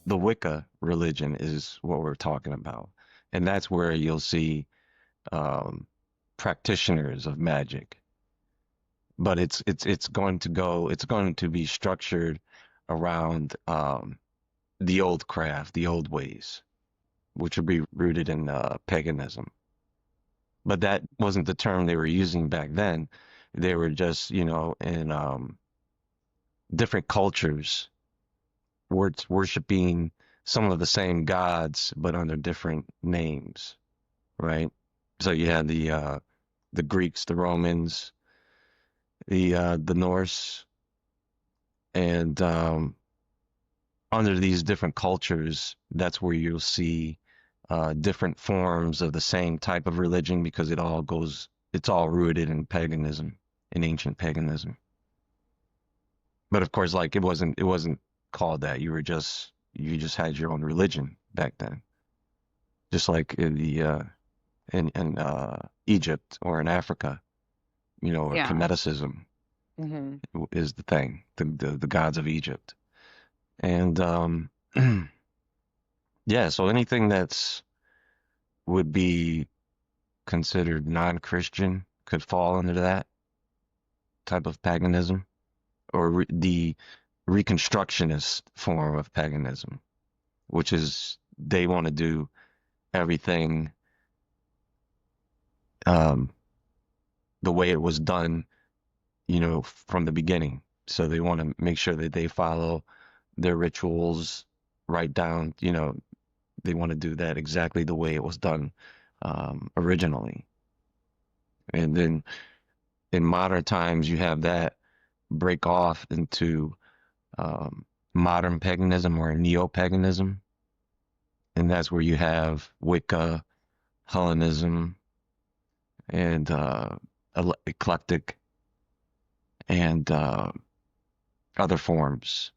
the Wicca religion is what we're talking about, and that's where you'll see um, practitioners of magic. But it's going to be structured around the old craft, the old ways, which would be rooted in paganism. But that wasn't the term they were using back then. They were just, in different cultures worshiping some of the same gods, but under different names, right? So you had the Greeks, the Romans, the Norse, and under these different cultures, that's where you'll see different forms of the same type of religion because it's all rooted in paganism, in ancient paganism. But of course, like it wasn't called that. You just had your own religion back then, just like in the in Egypt or in Africa, or Yeah. Kemeticism Hmm. is the thing, the gods of Egypt. And yeah, so anything that's would be considered non-Christian could fall under that type of paganism or the Reconstructionist form of paganism, which is they want to do everything um, the way it was done, from the beginning. So they want to make sure that they follow their rituals right down, they want to do that exactly the way it was done originally. And then in modern times, you have that break off into um, modern paganism or neo-paganism, and that's where you have Wicca, Hellenism, and Eclectic, and other forms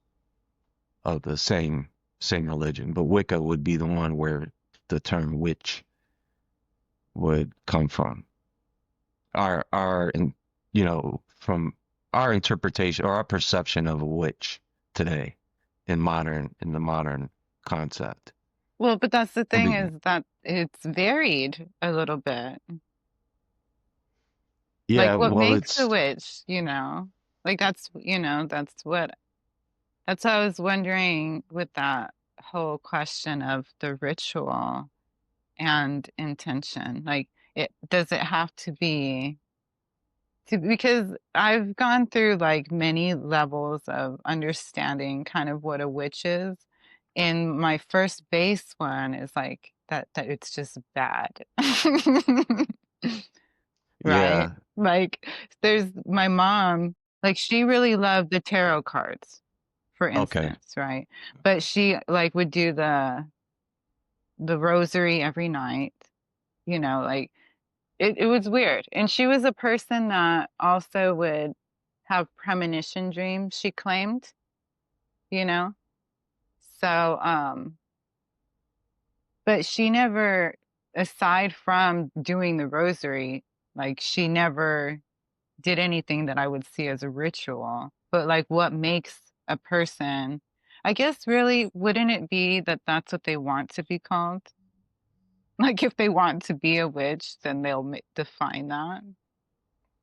of the same religion. But Wicca would be the one where the term witch would come from. From our interpretation or our perception of a witch today in the modern concept. Well, but that's the Would thing be, is that it's varied a little bit. yeah, Like what well, makes a it's witch, Like that's what I was wondering with that whole question of the ritual and intention. Like it does it have to be because I've gone through like many levels of understanding kind of what a witch is. And my first base one is like that it's just bad. Right? yeah, Like there's my mom, like she really loved the tarot cards, for okay. instance, right? But she like would do the rosary every night, like it was weird. And she was a person that also would have premonition dreams, she claimed, you know? So, but she never, aside from doing the rosary, like she never did anything that I would see as a ritual. But like what makes a person, I guess really, wouldn't it be that that's what they want to be called? Like if they want to be a witch, then they'll define that.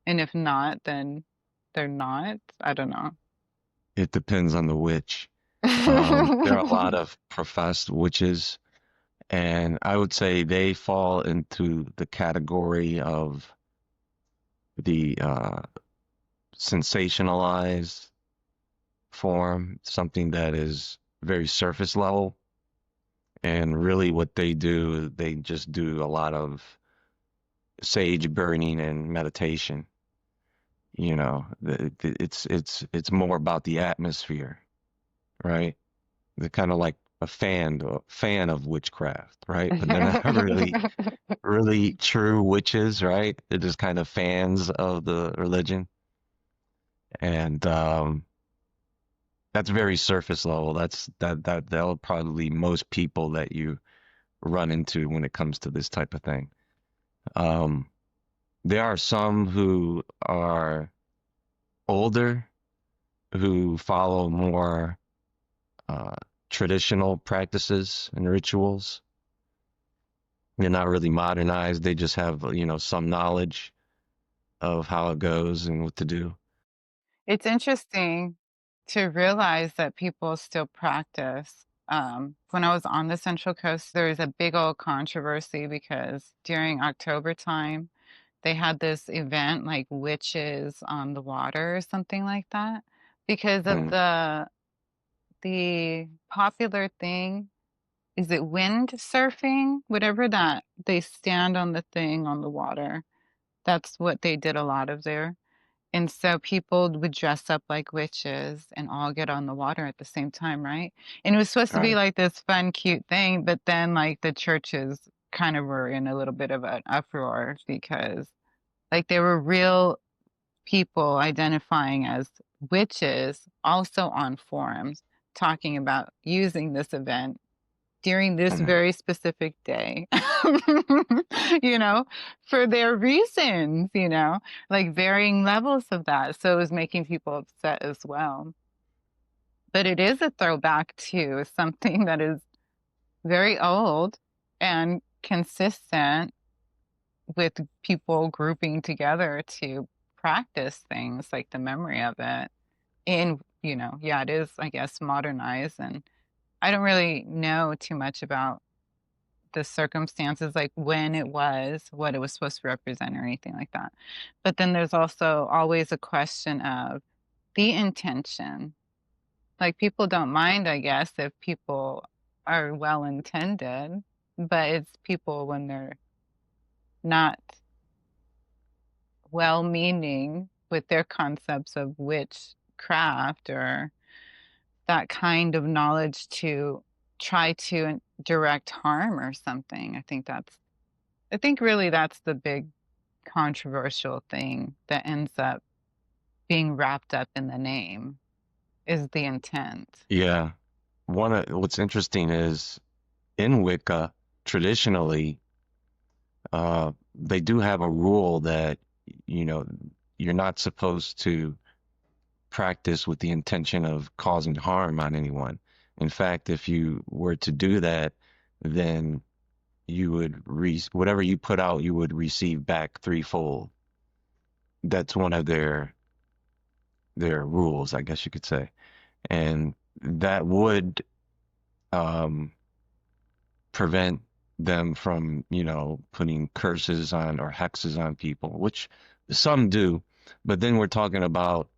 And if not, then they're not. I don't know. It depends on the witch. There are a lot of professed witches, and I would say they fall into the category of the sensationalized form, something that is very surface level. And really, what they do, they just do a lot of sage burning and meditation. It's more about the atmosphere, right? They're kind of like a fan of witchcraft, right? But they're not really true witches, right? They're just kind of fans of the religion, and that's very surface level. That'll probably most people that you run into when it comes to this type of thing. Um, there are some who are older who follow more traditional practices and rituals. They're not really modernized. They just have, some knowledge of how it goes and what to do. It's interesting to realize that people still practice. When I was on the Central Coast, there was a big old controversy because during October time, they had this event like witches on the water or something like that because of Mm, the popular thing. Is it wind surfing? Whatever that they stand on the thing on the water. That's what they did a lot of there. And so people would dress up like witches and all get on the water at the same time, right? And it was supposed to be right. like this fun, cute thing, but then like the churches kind of were in a little bit of an uproar because like there were real people identifying as witches also on forums talking about using this event during this Mhm. very specific day, you know, for their reasons, like varying levels of that. So it was making people upset as well. But it is a throwback to something that is very old and consistent with people grouping together to practice things like the memory of it. And, yeah, it is, I guess, modernized. And I don't really know too much about the circumstances, like when it was, what it was supposed to represent, or anything like that. But then there's also always a question of the intention. Like people don't mind, I guess, if people are well intended, but it's people when they're not well meaning with their concepts of witchcraft or that kind of knowledge to try to direct harm or something. I think really that's the big controversial thing that ends up being wrapped up in the name is the intent. Yeah. What's interesting is in Wicca, traditionally, they do have a rule that, you know, you're not supposed to practice with the intention of causing harm on anyone. In fact, if you were to do that, then you would whatever you put out, you would receive back threefold. That's one of their rules, I guess you could say. And that would um, prevent them from, putting curses on or hexes on people, which some do. But then we're talking about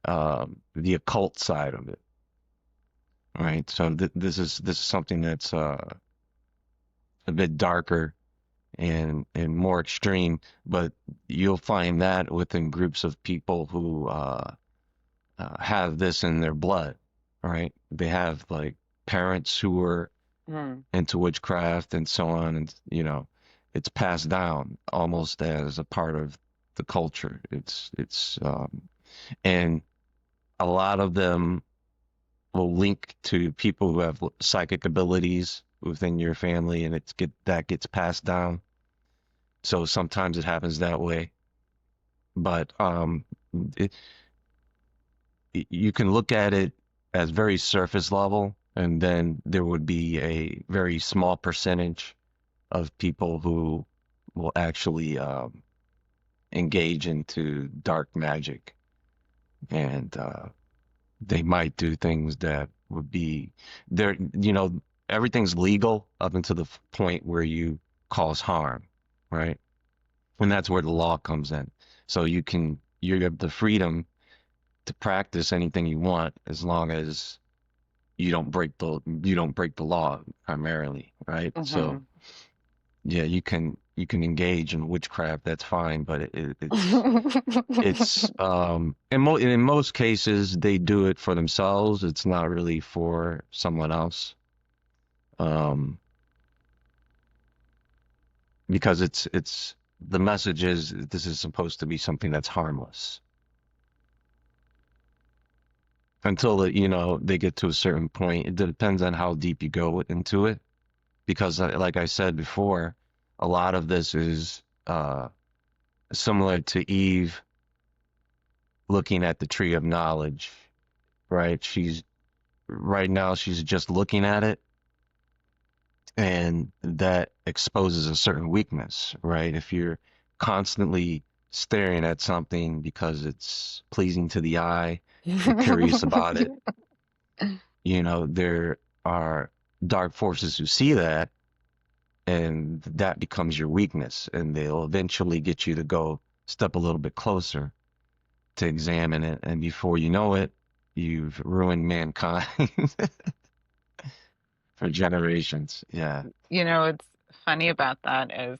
the occult side of it, right? So this is something that's a bit darker and more extreme, but you'll find that within groups of people who have this in their blood, right? They have like parents who were Mm. into witchcraft and so on, and it's passed down almost as a part of the culture. And a lot of them will link to people who have psychic abilities within your family, and that gets passed down. So sometimes it happens that way, but it, you can look at it as very surface level, and then there would be a very small percentage of people who will actually engage into dark magic, and they might do things that would be there. Everything's legal up until the point where you cause harm, right? And that's where the law comes in. So you have the freedom to practice anything you want as long as you don't break the law primarily, right? So Hmm. yeah, you can engage in witchcraft, that's fine, but it's in most cases they do it for themselves. It's not really for someone else. Um, because it's the message is this is supposed to be something that's harmless until they get to a certain point. It depends on how deep you go into it, because like I said before, a lot of this is similar to Eve looking at the tree of knowledge, right? She's right now she's just looking at it, and that exposes a certain weakness, right? If you're constantly staring at something because it's pleasing to the eye, you're curious about it, there are dark forces who see that, and that becomes your weakness, and they'll eventually get you to go step a little bit closer to examine it, and before you know it, you've ruined mankind for generations. Yeah. What's funny about that is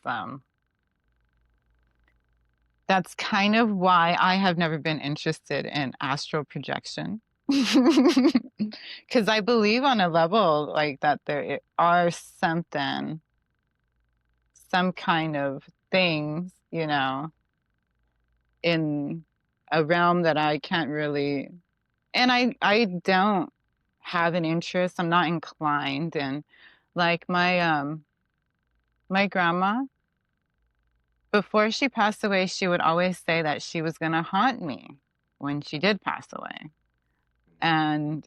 that's kind of why I have never been interested in astral projection. Because I believe on a level like that there are some kind of things, in a realm that I can't really, and I don't have an interest. I'm not inclined. And like my grandma, before she passed away, she would always say that she was going to haunt me when she did pass away. And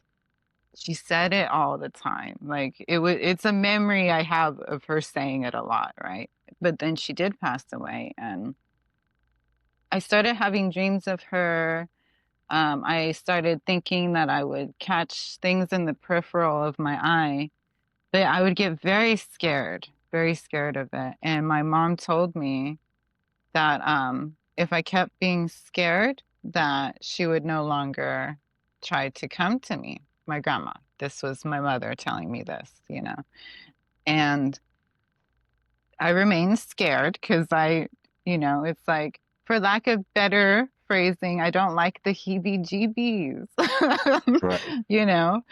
she said it all the time. Like it's a memory I have of her saying it a lot, right? But then she did pass away, and I started having dreams of her. I started thinking that I would catch things in the peripheral of my eye, but I would get very scared of it. And my mom told me that if I kept being scared, that she would no longer try to come to me. My grandma. This was my mother telling me this. And I remained scared because it's like, for lack of better phrasing, I don't like the heebie-jeebies. Right. you know,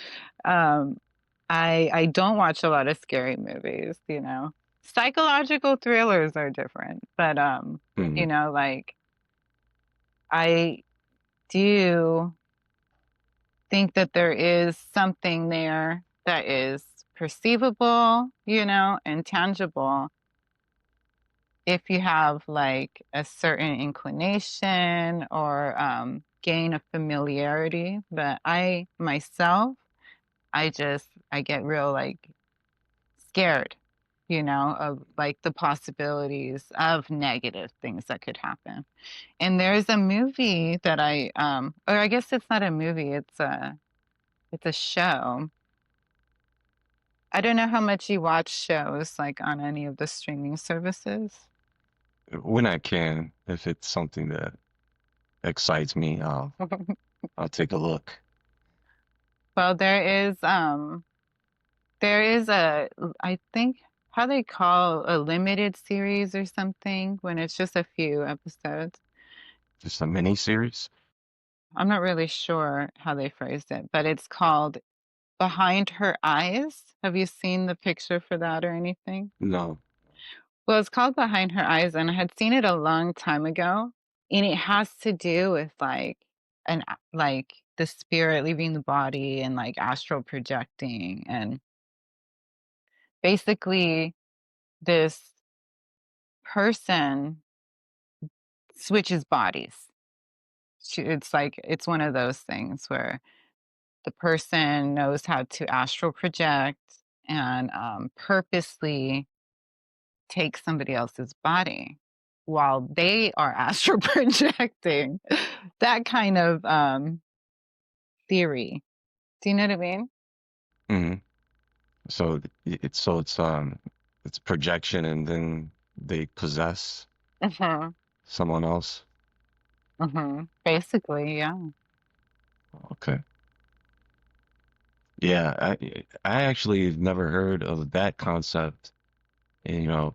um, I don't watch a lot of scary movies. Psychological thrillers are different, but Hmm. like I do think that there is something there that is perceivable, and tangible if you have like a certain inclination or gain of familiarity. But I myself, I get real like scared, of like the possibilities of negative things that could happen. And there's a movie that or I guess it's not a movie, it's a show. I don't know how much you watch shows like on any of the streaming services. When I can, if it's something that excites me, I'll take a look. Well, there is I think how they call a limited series or something when it's just a few episodes. Just a mini series? I'm not really sure how they phrased it, but it's called Behind Her Eyes. Have you seen the picture for that or anything? No. Well, it's called Behind Her Eyes, and I had seen it a long time ago, and it has to do with like the spirit leaving the body and like astral projecting, and basically this person switches bodies. It's like it's one of those things where the person knows how to astral project and purposely take somebody else's body while they are astral projecting. That kind of theory. Do you know what I mean? Hmm. So it's projection, and then they possess Mm-hmm. someone else. Mm-hmm. Basically, yeah. Okay. Yeah, I actually have never heard of that concept, you know,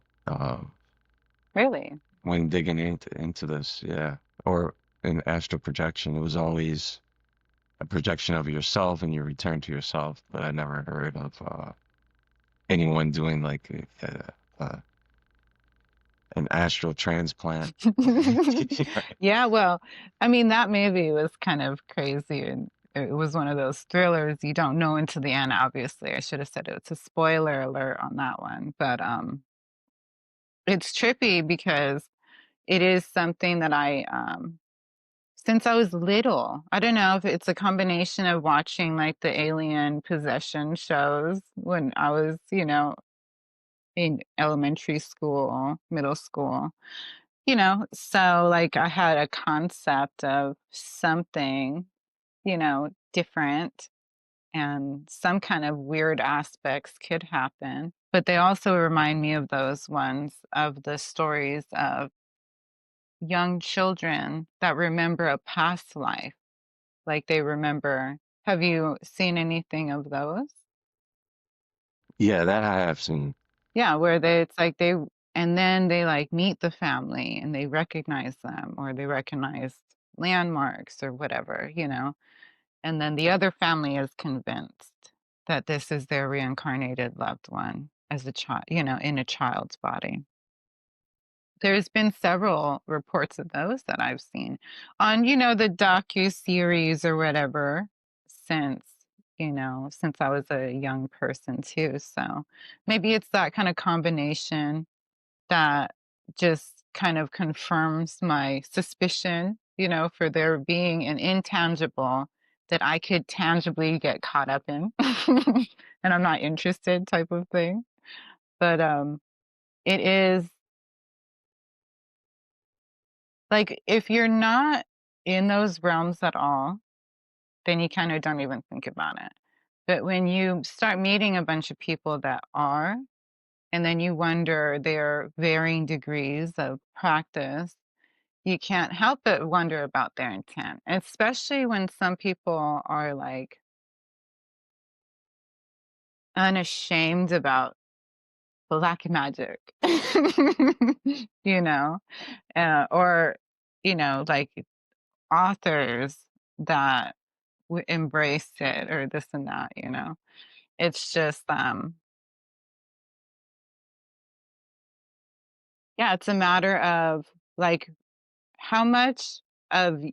Really. when digging into this. Yeah. Or in astral projection, it was always a projection of yourself and you return to yourself, but I never heard of anyone doing like an astral transplant. Yeah, well, I mean, that movie was kind of crazy, and it was one of those thrillers you don't know until the end, obviously. I should have said it's a spoiler alert on that one. But it's trippy because it is something that I since I was little. I don't know if it's a combination of watching like the alien possession shows when I was, in elementary school, middle school, so like I had a concept of something, different and some kind of weird aspects could happen. But they also remind me of those ones of the stories of young children that remember a past life, like they remember. Have you seen anything of those? Yeah, that I have seen. Yeah, where it's like and then they like meet the family and they recognize them or they recognize landmarks or whatever, and then the other family is convinced that this is their reincarnated loved one as a child, in a child's body. There's been several reports of those that I've seen on, the docu-series or whatever since, since I was a young person too. So maybe it's that kind of combination that just kind of confirms my suspicion, for there being an intangible that I could tangibly get caught up in and I'm not interested type of thing. But it is like if you're not in those realms at all, then you kind of don't even think about it. But when you start meeting a bunch of people that are, and then you wonder their varying degrees of practice, you can't help but wonder about their intent, especially when some people are like unashamed about black magic, you know, or, like authors that embrace it or this and that. It's just, yeah, it's a matter of like how much of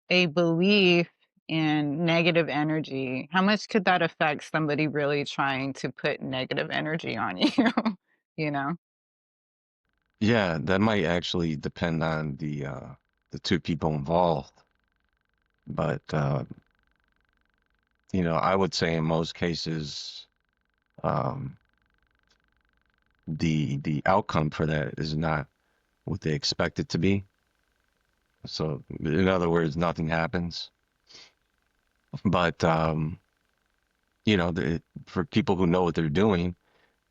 a belief in negative energy, how much could that affect somebody really trying to put negative energy on you? You know? Yeah, that might actually depend on the two people involved. But I would say in most cases, um, the outcome for that is not what they expect it to be. So, in other words, nothing happens. But for people who know what they're doing,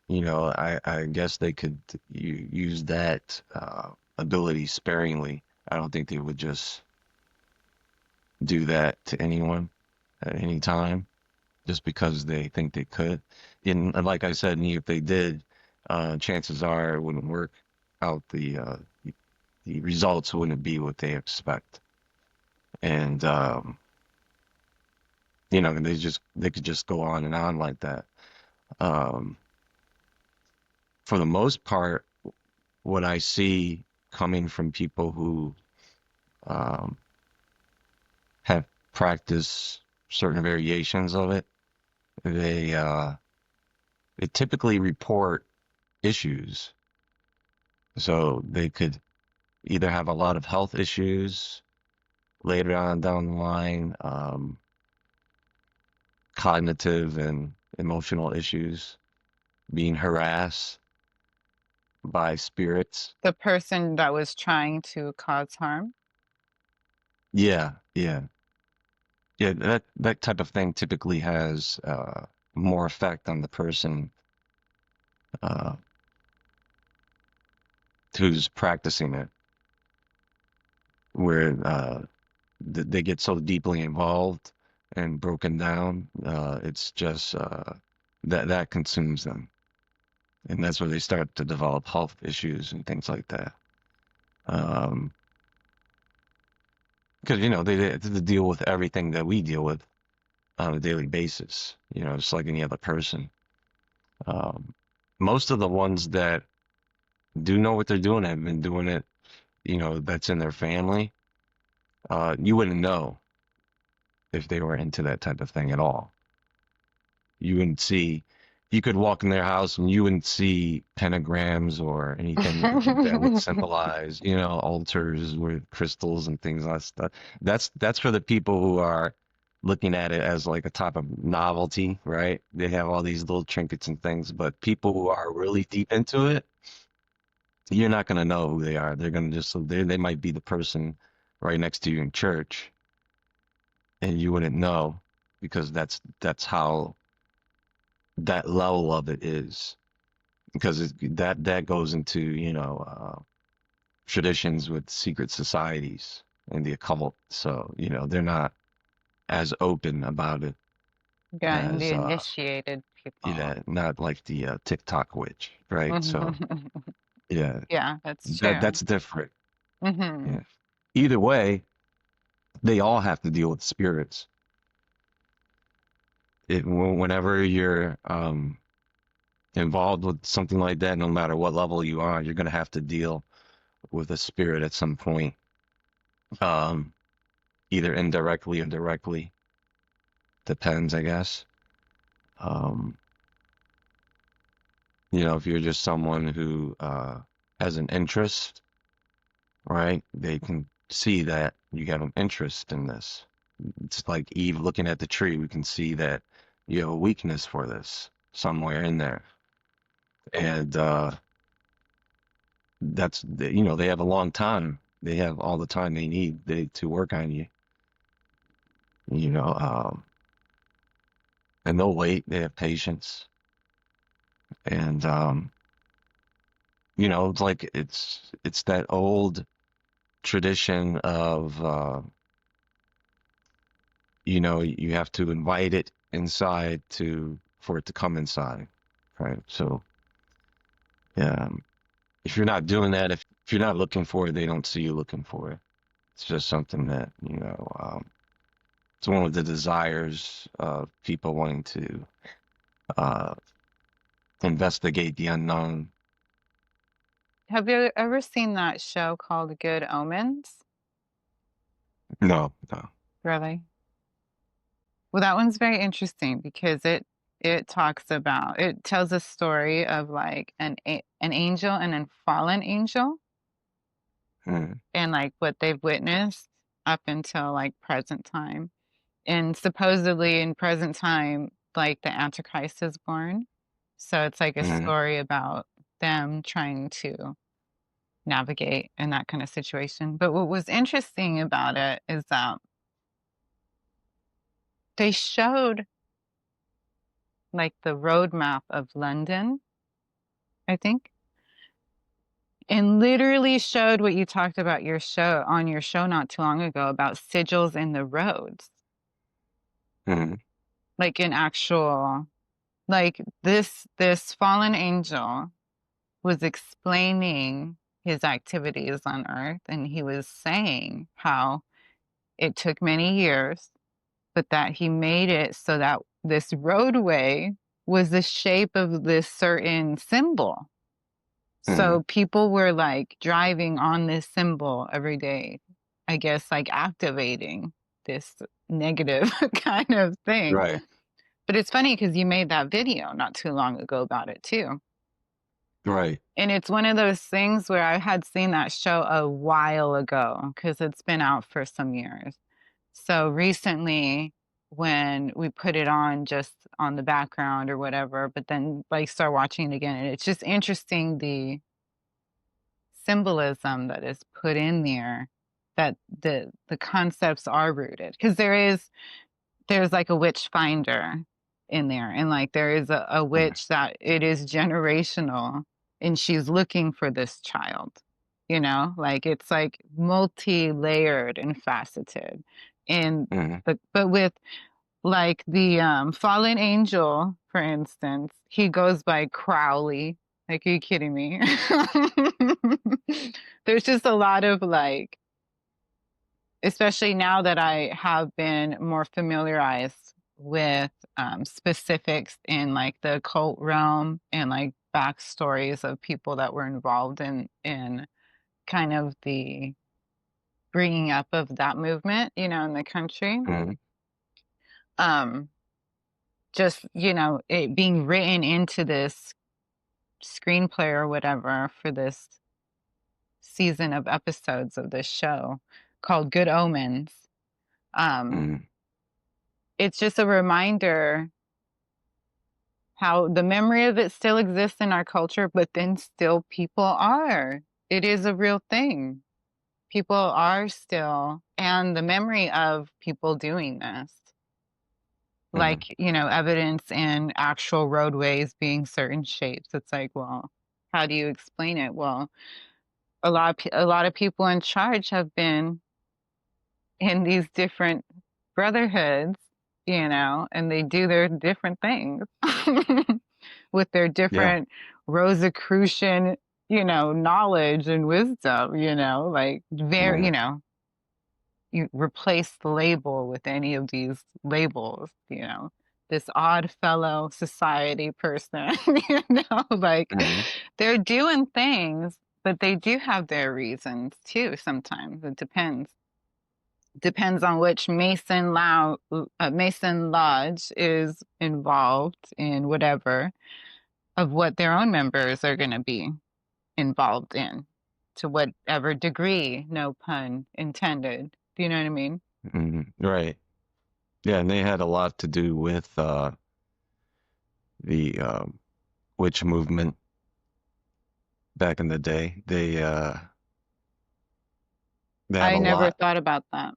I guess they could use that ability sparingly. I don't think they would just do that to anyone at any time just because they think they could. And like I said, and if they did, chances are it wouldn't work out. The results wouldn't be what they expect. And they could just go on and on like that. Um, for the most part, what I see coming from people who um, have practiced certain variations of it, they they typically report issues. So they could either have a lot of health issues later on down the line, cognitive and emotional issues, being harassed by spirits. The person that was trying to cause harm. Yeah, yeah, yeah. That type of thing typically has more effect on the person uh, who's practicing it, where they get so deeply involved and broken down. It's just that consumes them, and that's where they start to develop health issues and things like that. Um, because they have to deal with everything that we deal with on a daily basis. Just like any other person. Um, Most of the ones that do know what they're doing have been doing it. That's in their family. You wouldn't know if they were into that type of thing at all. You wouldn't see. you could walk in their house and you wouldn't see pentagrams or anything that would symbolize, altars with crystals and things like that. That's for the people who are looking at it as like a type of novelty, right? They have all these little trinkets and things, but people who are really deep into it, you're not gonna know who they are. They're gonna just they might be the person right next to you in church, and you wouldn't know because that's how that level of it is. Because that goes into traditions with secret societies and the occult. So they're not as open about it Yeah, and the as initiated people. yeah, not like the TikTok witch, right? So yeah, Yeah, that's true. that's different. Hmm. Yeah. Either way, they all have to deal with spirits. Whenever you're involved with something like that, no matter what level you are, you're gonna have to deal with a spirit at some point. Um, Either indirectly or directly. Depends, I guess. Um, if you're just someone who has an interest, right? They can see that you have an interest in this. It's like Eve looking at the tree. We can see that you have a weakness for this somewhere in there. And they have a long time. They have all the time they need to work on you, you know, um, and they'll wait. They have patience. And it's like it's that old tradition of you have to invite it inside to for it to come inside, right? So yeah, if you're not doing that, if you're not looking for it, they don't see you looking for it. It's just something that it's one of the desires of people wanting to uh, investigate the unknown. Have you ever seen that show called Good Omens? No, no. Really? Well, that one's very interesting because it talks about it tells a story of like an angel and a fallen angel Mm, and like what they've witnessed up until like present time. And supposedly in present time, like the Antichrist is born. So it's like a mm, story about them trying to navigate in that kind of situation. But what was interesting about it is that they showed like the roadmap of London, I think, and literally showed what you talked about your show on your show not too long ago about sigils in the roads, mm, like in actual, like this fallen angel was explaining his activities on earth, and he was saying how it took many years, but that he made it so that this roadway was the shape of this certain symbol. mm, So people were like driving on this symbol every day, I guess, like activating this negative kind of thing. right, But it's funny because you made that video not too long ago about it too. right. And it's one of those things where I had seen that show a while ago because it's been out for some years. So recently, when we put it on just on the background or whatever, but then like start watching it again, and it's just interesting the symbolism that is put in there, that the concepts are rooted because there's like a witch finder in there, and like there is a Mm, witch that it is generational, and she's looking for this child, like it's like multi-layered and faceted. And mm, but with like the fallen angel, for instance, he goes by Crowley. Like, are you kidding me? There's just a lot of like, especially now that I have been more familiarized with specifics in like the occult realm and like backstories of people that were involved in kind of the bringing up of that movement, in the country. mm, Um, just, you know, it being written into this screenplay or whatever for this season of episodes of this show called Good Omens. Um, Mm, it's just a reminder how the memory of it still exists in our culture, but then still people are. It is a real thing. People are still, and the memory of people doing this, mm, like, you know, evidence in actual roadways being certain shapes. It's like, well, how do you explain it? Well, a lot of people in charge have been in these different brotherhoods, you know, and they do their different things with their yeah. different Rosicrucian, you know, knowledge and wisdom, you know, like very, Mm, you know, you replace the label with any of these labels, you know, this odd fellow society person, you know, like mm, they're doing things, but they do have their reasons too sometimes. It depends on which Mason Lodge is involved in whatever of what their own members are going to be involved in, to whatever degree, no pun intended. Do you know what I mean? right. Yeah, and they had a lot to do with the witch movement back in the day. They had I a never lot. thought about that.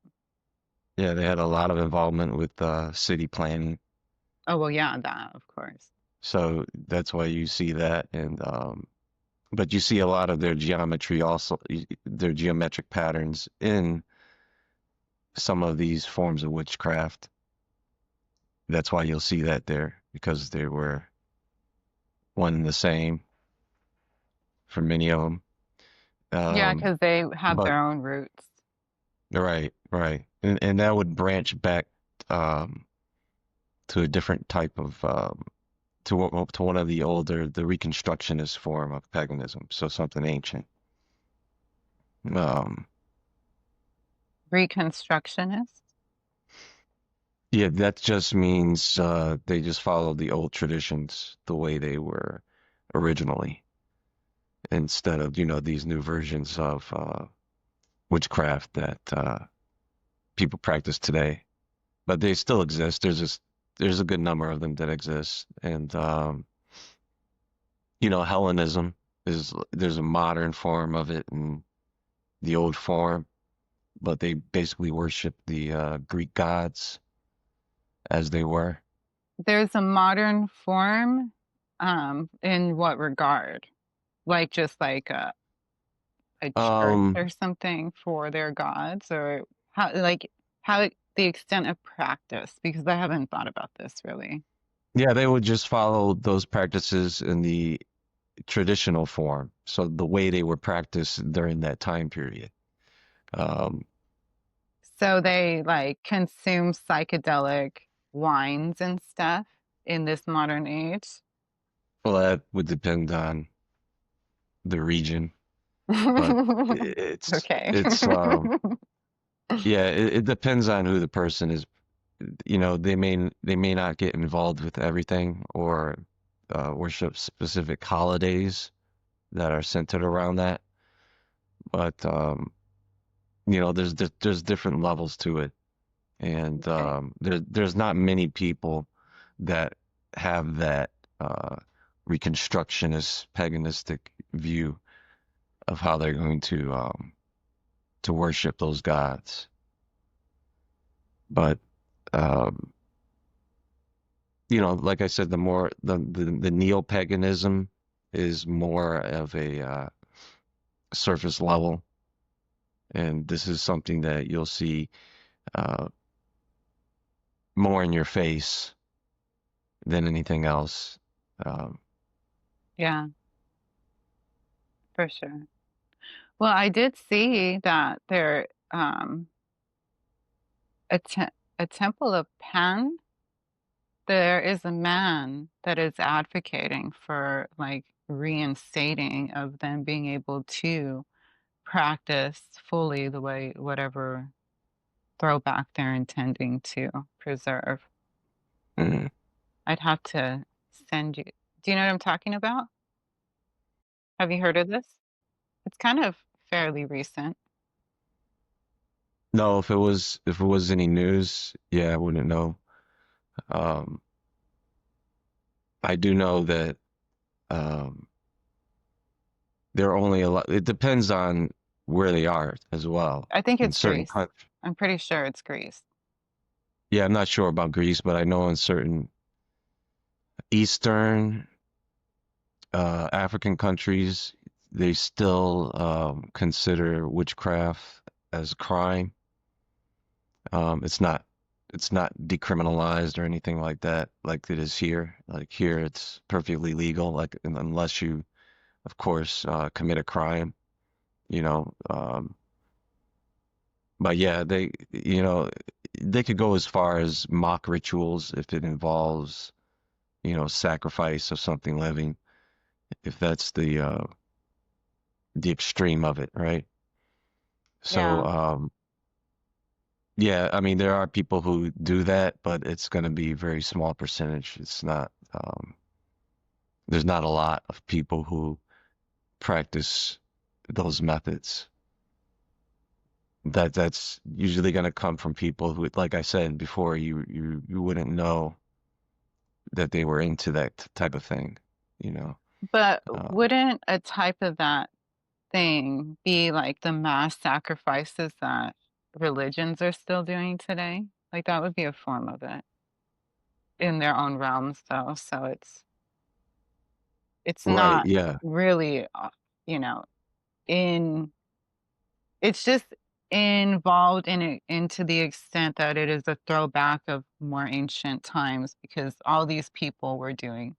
Yeah, they had a lot of involvement with city planning. Oh, well, yeah, that, of course. So that's why you see that, and but you see a lot of their geometry also, their geometric patterns in some of these forms of witchcraft. That's why you'll see that there because they were one and the same for many of them. Yeah, Um, because they have but their own roots. right, right, and that would branch back um, to a different type of to one of the older the Reconstructionist form of paganism, so something ancient. Um, Reconstructionist? yeah, that just means they just follow the old traditions the way they were originally, instead of these new versions of witchcraft that people practice today. But they still exist. There's a good number of them that exist, and Hellenism there's a modern form of it and the old form, but they basically worship the Greek gods as they were. There's a modern form, in what regard? Like just like a church Um, or something for their gods, or how, like how the extent of practice, because I haven't thought about this really. yeah, they would just follow those practices in the traditional form, so the way they were practiced during that time period. Um, So they like consume psychedelic wines and stuff in this modern age. well, that would depend on the region, but it's Okay. it's yeah, it depends on who the person is. They may not get involved with everything or worship specific holidays that are centered around that. But there's different levels to it, and Okay. there's not many people that have that uh, reconstructionist paganistic view of how they're going to worship those gods. But um, like I said, the neo-paganism is more of a surface level, and this is something that you'll see uh, more in your face than anything else. Um, Yeah, for sure. Well, I did see that there a a temple of Pan, there is a man that is advocating for like reinstating of them being able to practice fully the way whatever throwback they're intending to preserve. mm, I'd have to send you. Do you know what I'm talking about? Have you heard of this? It's kind of fairly recent. No, if it was any news, yeah, I wouldn't know. Um, I do know that um, there are only a lot. It depends on where they are as well. I think In it's certain Greece. countries, I'm pretty sure it's Greece. yeah, I'm not sure about Greece, but I know in certain Eastern African countries, they still consider witchcraft as a crime. It's not decriminalized or anything like that, like it is here. Like here, it's perfectly legal. Like unless you, of course, commit a crime, you know. But yeah, they could go as far as mock rituals if it involves, sacrifice of something living, if that's the extreme of it, right? So, Yeah. yeah, I mean, there are people who do that, but it's going to be a very small percentage. It's not, there's not a lot of people who practice those methods. That's usually going to come from people who, like I said before, you wouldn't know that they were into that type of thing, you know. But Uh, wouldn't a type of that thing be like the mass sacrifices that religions are still doing today? Like that would be a form of it in their own realms, though. So it's right, not yeah, really, you know, in it's just involved in it into the extent that it is a throwback of more ancient times because all these people were doing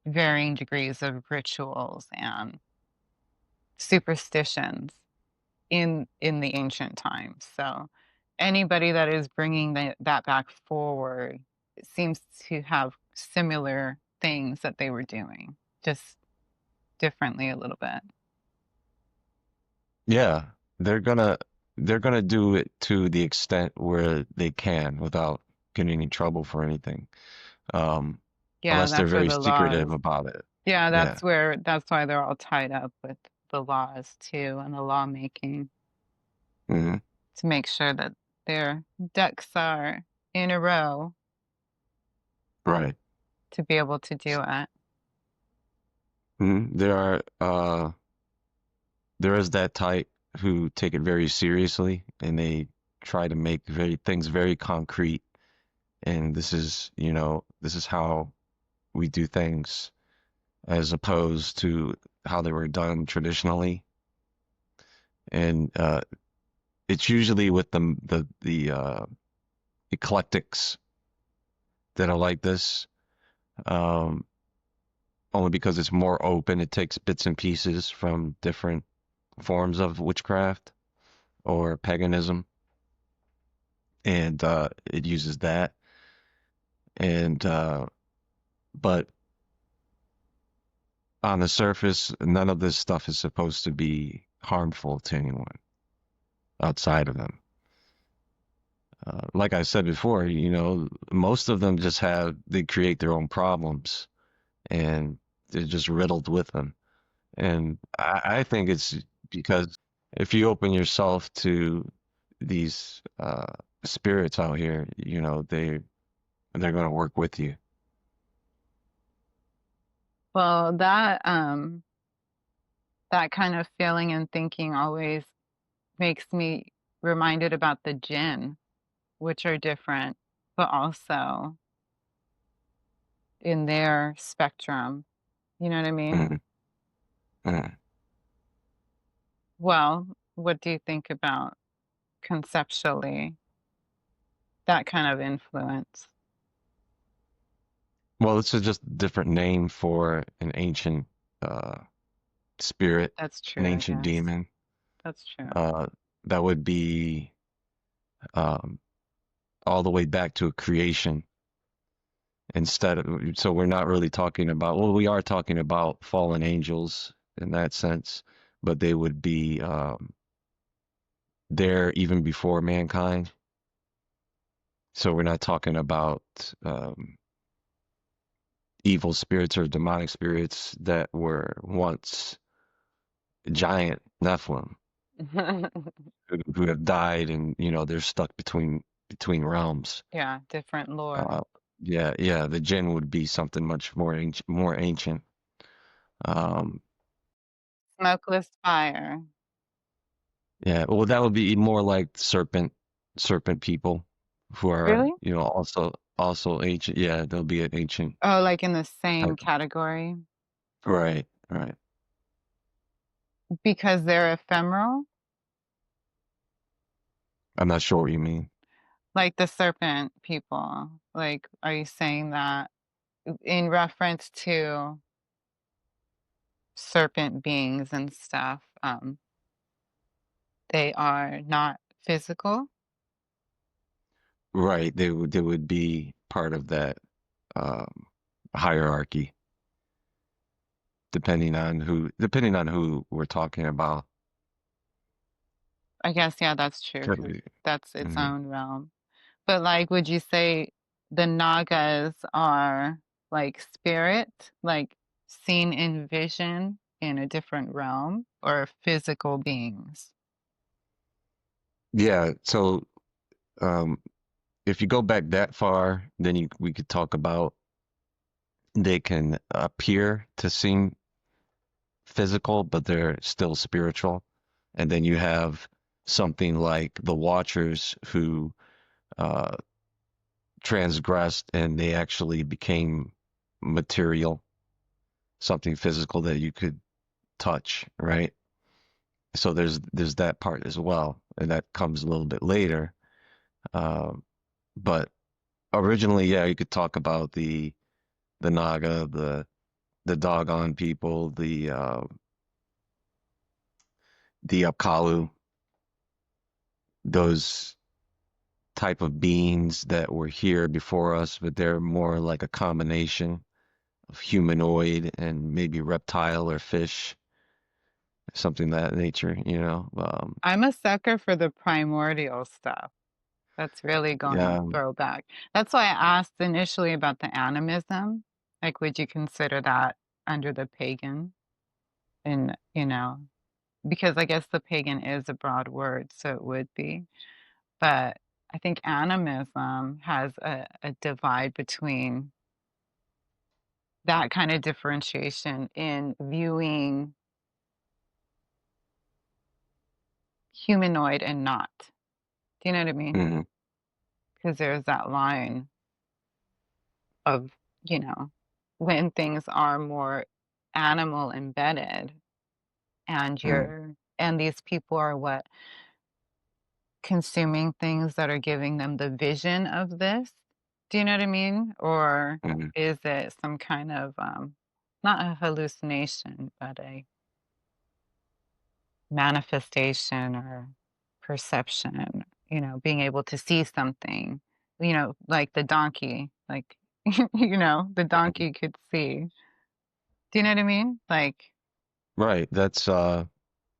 varying degrees of rituals and superstitions in the ancient times. So anybody that is bringing that back forward seems to have similar things that they were doing, just differently a little bit. yeah. They're gonna they're gonna do it to the extent where they can without getting in trouble for anything. Um, Yeah, unless they're that's where very the secretive laws. about it. Yeah, Yeah. that's why they're all tied up with the laws too and the lawmaking Hmm. to make sure that their ducks are in a row Right. to be able to do it. Hmm. There is that type who take it very seriously and they try to make things very concrete. And this is how we do things as opposed to how they were done traditionally. And it's usually with the eclectics that are like this, um, only because it's more open. It takes bits and pieces from different forms of witchcraft or paganism, and it uses that. And but on the surface, none of this stuff is supposed to be harmful to anyone outside of them. Like I said before, most of them they create their own problems and they're just riddled with them. And I think it's because if you open yourself to these spirits out here, they're going to work with you. Well, that kind of feeling and thinking always makes me reminded about the Jinn, which are different, but also in their spectrum. You know what I mean? Mm, mm. Well, what do you think about conceptually that kind of influence? Well, it's just a different name for an ancient uh, spirit, That's true, an I ancient guess. demon. That's true. Uh, that would be um, all the way back to a creation so we're not really talking about, well, we are talking about fallen angels in that sense, but they would be there even before mankind. So we're not talking about, um, evil spirits or demonic spirits that were once giant Nephilim who have died, and they're stuck between realms. Yeah, different lore. Uh, yeah, the Jinn would be something much more ancient. Um, Smokeless fire. yeah, well, that would be more like serpent people, who are Really? also ancient. Yeah, they'll be an ancient Oh, like in the same type. category Right, right. because they're ephemeral, I'm not sure what you mean. like the serpent people. Like, are you saying that in reference to serpent beings and stuff? They are not physical. Right, they would be part of that um, hierarchy, depending on who we're talking about. I guess, yeah, that's true Could because be. that's its Hmm. own realm. But like, would you say the Nagas are like spirit, like seen in vision in a different realm, or physical beings? Yeah, so um, if you go back that far, then we could talk about they can appear to seem physical, but they're still spiritual. And then you have something like the Watchers who uh, transgressed and they actually became material, something physical that you could touch, right? So there's that part as well, and that comes a little bit later. Um, but originally, yeah, you could talk about the Naga, the Dogon people, the Apkallu, those type of beings that were here before us, but they're more like a combination of humanoid and maybe reptile or fish, something of that nature. I'm a sucker for the primordial stuff. That's really going Yeah, throwback. That's why I asked initially about the animism. Like, would you consider that under the pagan? And, because I guess the pagan is a broad word, so it would be. But I think animism has a divide between that kind of differentiation in viewing humanoid and not. Do you know what I mean? hmm Because there's that line of, you know, when things are more animal embedded and hmm these people are what consuming things that are giving them the vision of this. Do you know what I mean? Or hmm is it some kind of not a hallucination, but a manifestation or perception, being able to see something, like the donkey, like the donkey could see. Do you know what I mean? Like, Right. That's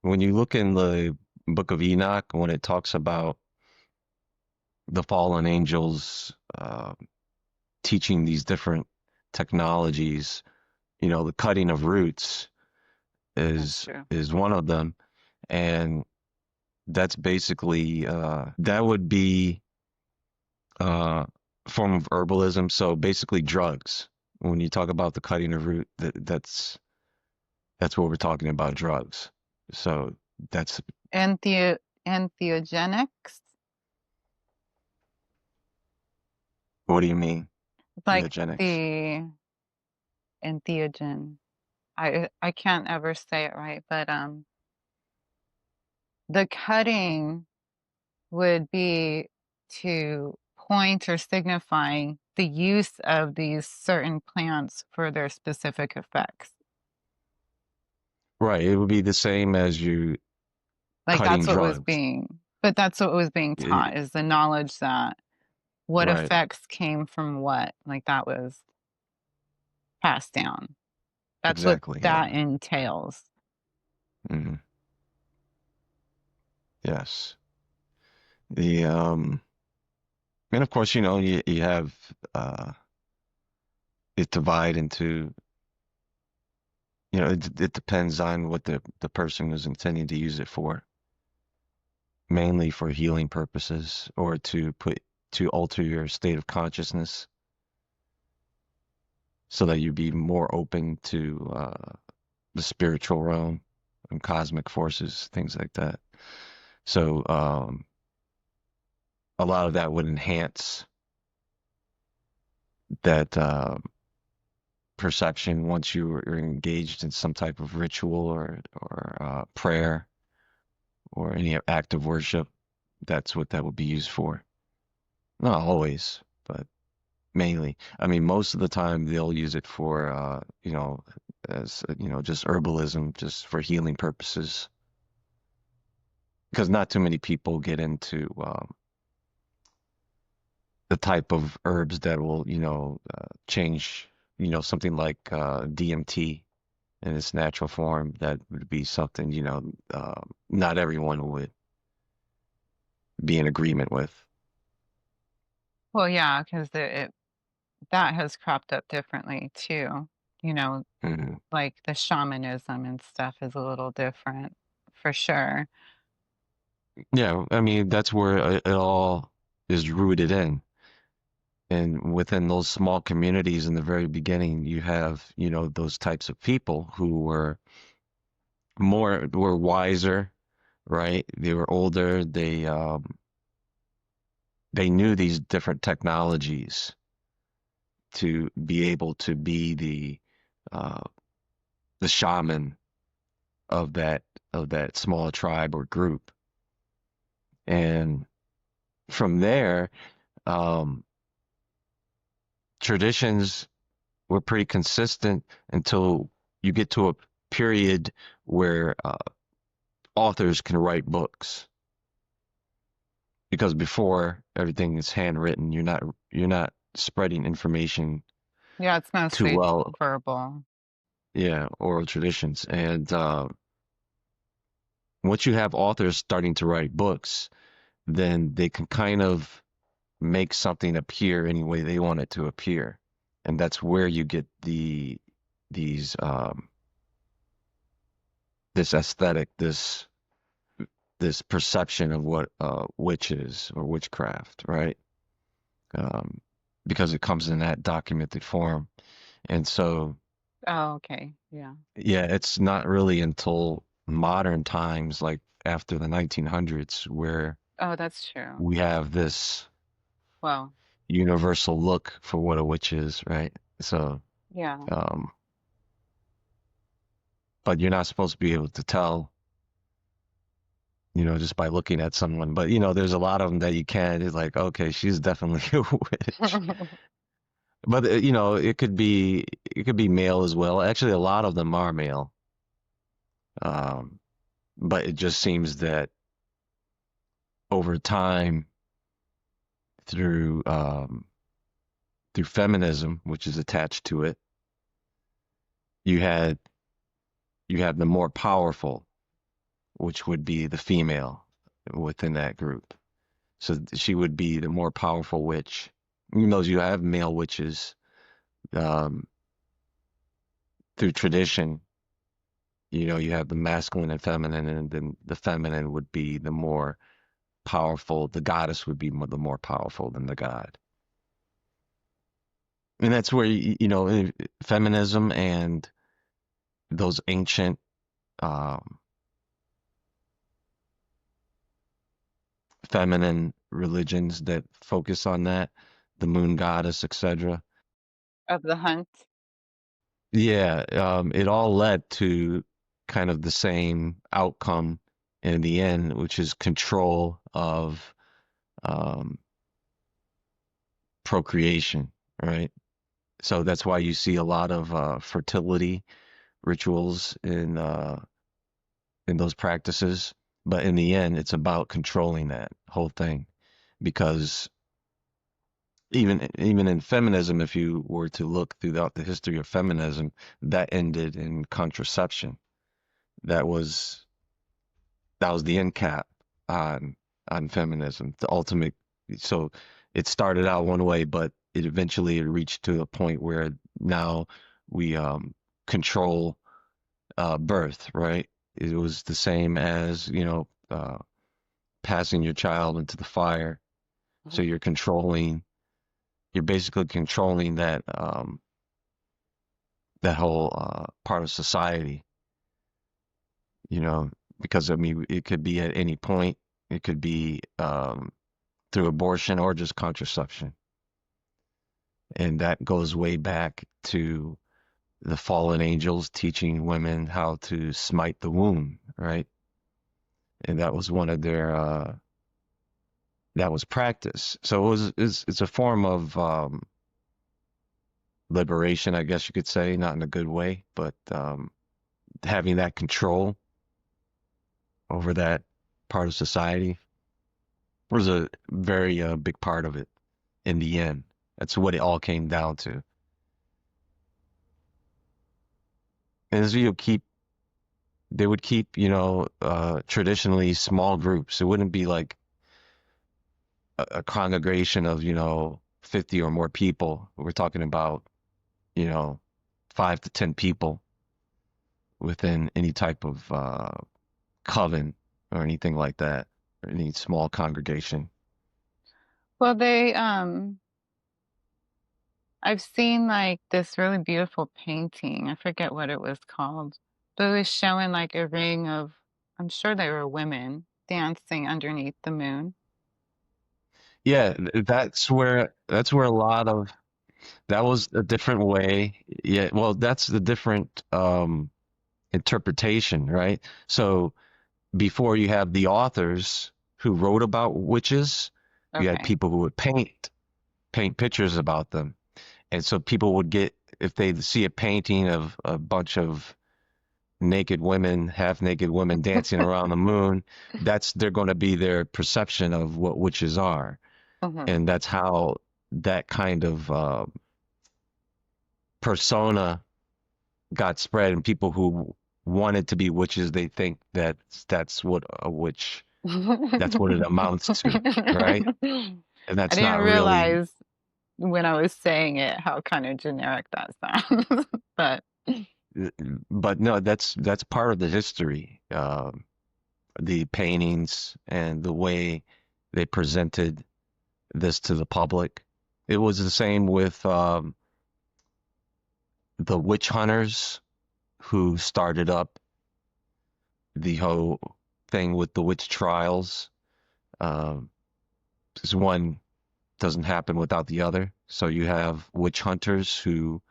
when you look in the Book of Enoch, when it talks about the fallen angels teaching these different technologies, the cutting of roots that's is true. is one of them, and that's basically that would be uh form of herbalism. So basically drugs. When you talk about the cutting of root, that's what we're talking about, drugs. So that's Entheogenics, what do you mean? like Theogenics. the entheogen. I can't ever say it right, but the cutting would be to point or signifying the use of these certain plants for their specific effects. Right. It would be the same as you Like cutting drugs. that's what was being Y- taught is the knowledge that what Right. effects came from what, like that was passed down. That's what Exactly. that Yeah. entails. Hmm. Yes. The and of course, you have uh it divide into, it depends on what the person is intending to use it for, mainly for healing purposes or to alter your state of consciousness so that you be more open to the spiritual realm and cosmic forces, things like that. So a lot of that would enhance that perception once you are engaged in some type of ritual or prayer or any act of worship. That's what that would be used for. Not always, but mainly. I mean, most of the time they'll use it for, as just herbalism, just for healing purposes. Because not too many people get into the type of herbs that will, change, something like DMT in its natural form. That would be something, not everyone would be in agreement with. Well, yeah, because it that has cropped up differently too. You know, Mhm. like the shamanism and stuff is a little different for sure. Yeah, I mean, that's where it all is rooted in. And within those small communities in the very beginning, you have, those types of people who were wiser, right? They were older. They knew these different technologies to be able to be uh, the shaman of that small tribe or group. And from there, um, traditions were pretty consistent until you get to a period where authors can write books. Because before everything is handwritten, you're not spreading information Yeah, it's too mostly well. verbal. Yeah, oral traditions. And once you have authors starting to write books, then they can kind of make something appear any way they want it to appear. And that's where you get these this aesthetic, this perception of what witch is or witchcraft, right? Um, because it comes in that documented form. And so, Oh, okay. Yeah. yeah, it's not really until modern times, like after the 1900s, where Oh, that's true. we have this Well, universal look for what a witch is, right? So, yeah. um, but you're not supposed to be able to tell, just by looking at someone. But, there's a lot of them that you can. It's like, okay, she's definitely a witch. But, it could be male as well. Actually, a lot of them are male. Um, but it just seems that over time, through through feminism, which is attached to it, you had you have the more powerful, which would be the female within that group. So she would be the more powerful witch. Even though you have male witches, um, through tradition, you have the masculine and feminine, and then the feminine would be the more powerful. The goddess would be the more powerful than the god. And that's where, feminism and those ancient um, feminine religions that focus on that, the moon goddess, etc. Of the hunt. Yeah, it all led to kind of the same outcome in the end, which is control of um, procreation, right? So that's why you see a lot of fertility rituals in those practices. But in the end, it's about controlling that whole thing because even in feminism, if you were to look throughout the history of feminism, that ended in contraception. That was that was the end cap on on feminism, the ultimate. So it started out one way, but it eventually reached to a point where now we control birth, right? It was the same as, passing your child into the fire. So you're basically controlling that whole part of society, you know, because I mean, it could be at any point. It could be through abortion or just contraception. And that goes way back to the fallen angels teaching women how to smite the womb, right? And that was one of their that was practice. So it's a form of liberation, I guess you could say, not in a good way, but having that control over that part of society was a very big part of it in the end. That's what it all came down to. And as you keep, they would keep, traditionally small groups. It wouldn't be like a congregation of, 50 or more people. We're talking about, you know, 5 to 10 people within any type of coven or anything like that, or any small congregation. Well, they I've seen like this really beautiful painting. I forget what it was called, but it was showing like a ring of, I'm sure they were women dancing underneath the moon. Yeah, that's where a lot of that was a different way. Yeah, well, that's the different interpretation, right? So before you have the authors who wrote about witches, you had Okay. people who would paint pictures about them. And so people would get, if they see a painting of a bunch of naked women, half naked women dancing around the moon, they're going to be their perception of what witches are. Hmm. And that's how that kind of persona got spread. And people who wanted to be witches, they think that that's what a witch, that's what it amounts to, right? And I that's didn't not really, realize when I was saying it how kind of generic that sounds. But but no, that's part of the history. The paintings and the way they presented this to the public. It was the same with the witch hunters who started up the whole thing with the witch trials. Um, 'Cause one doesn't happen without the other. So you have witch hunters who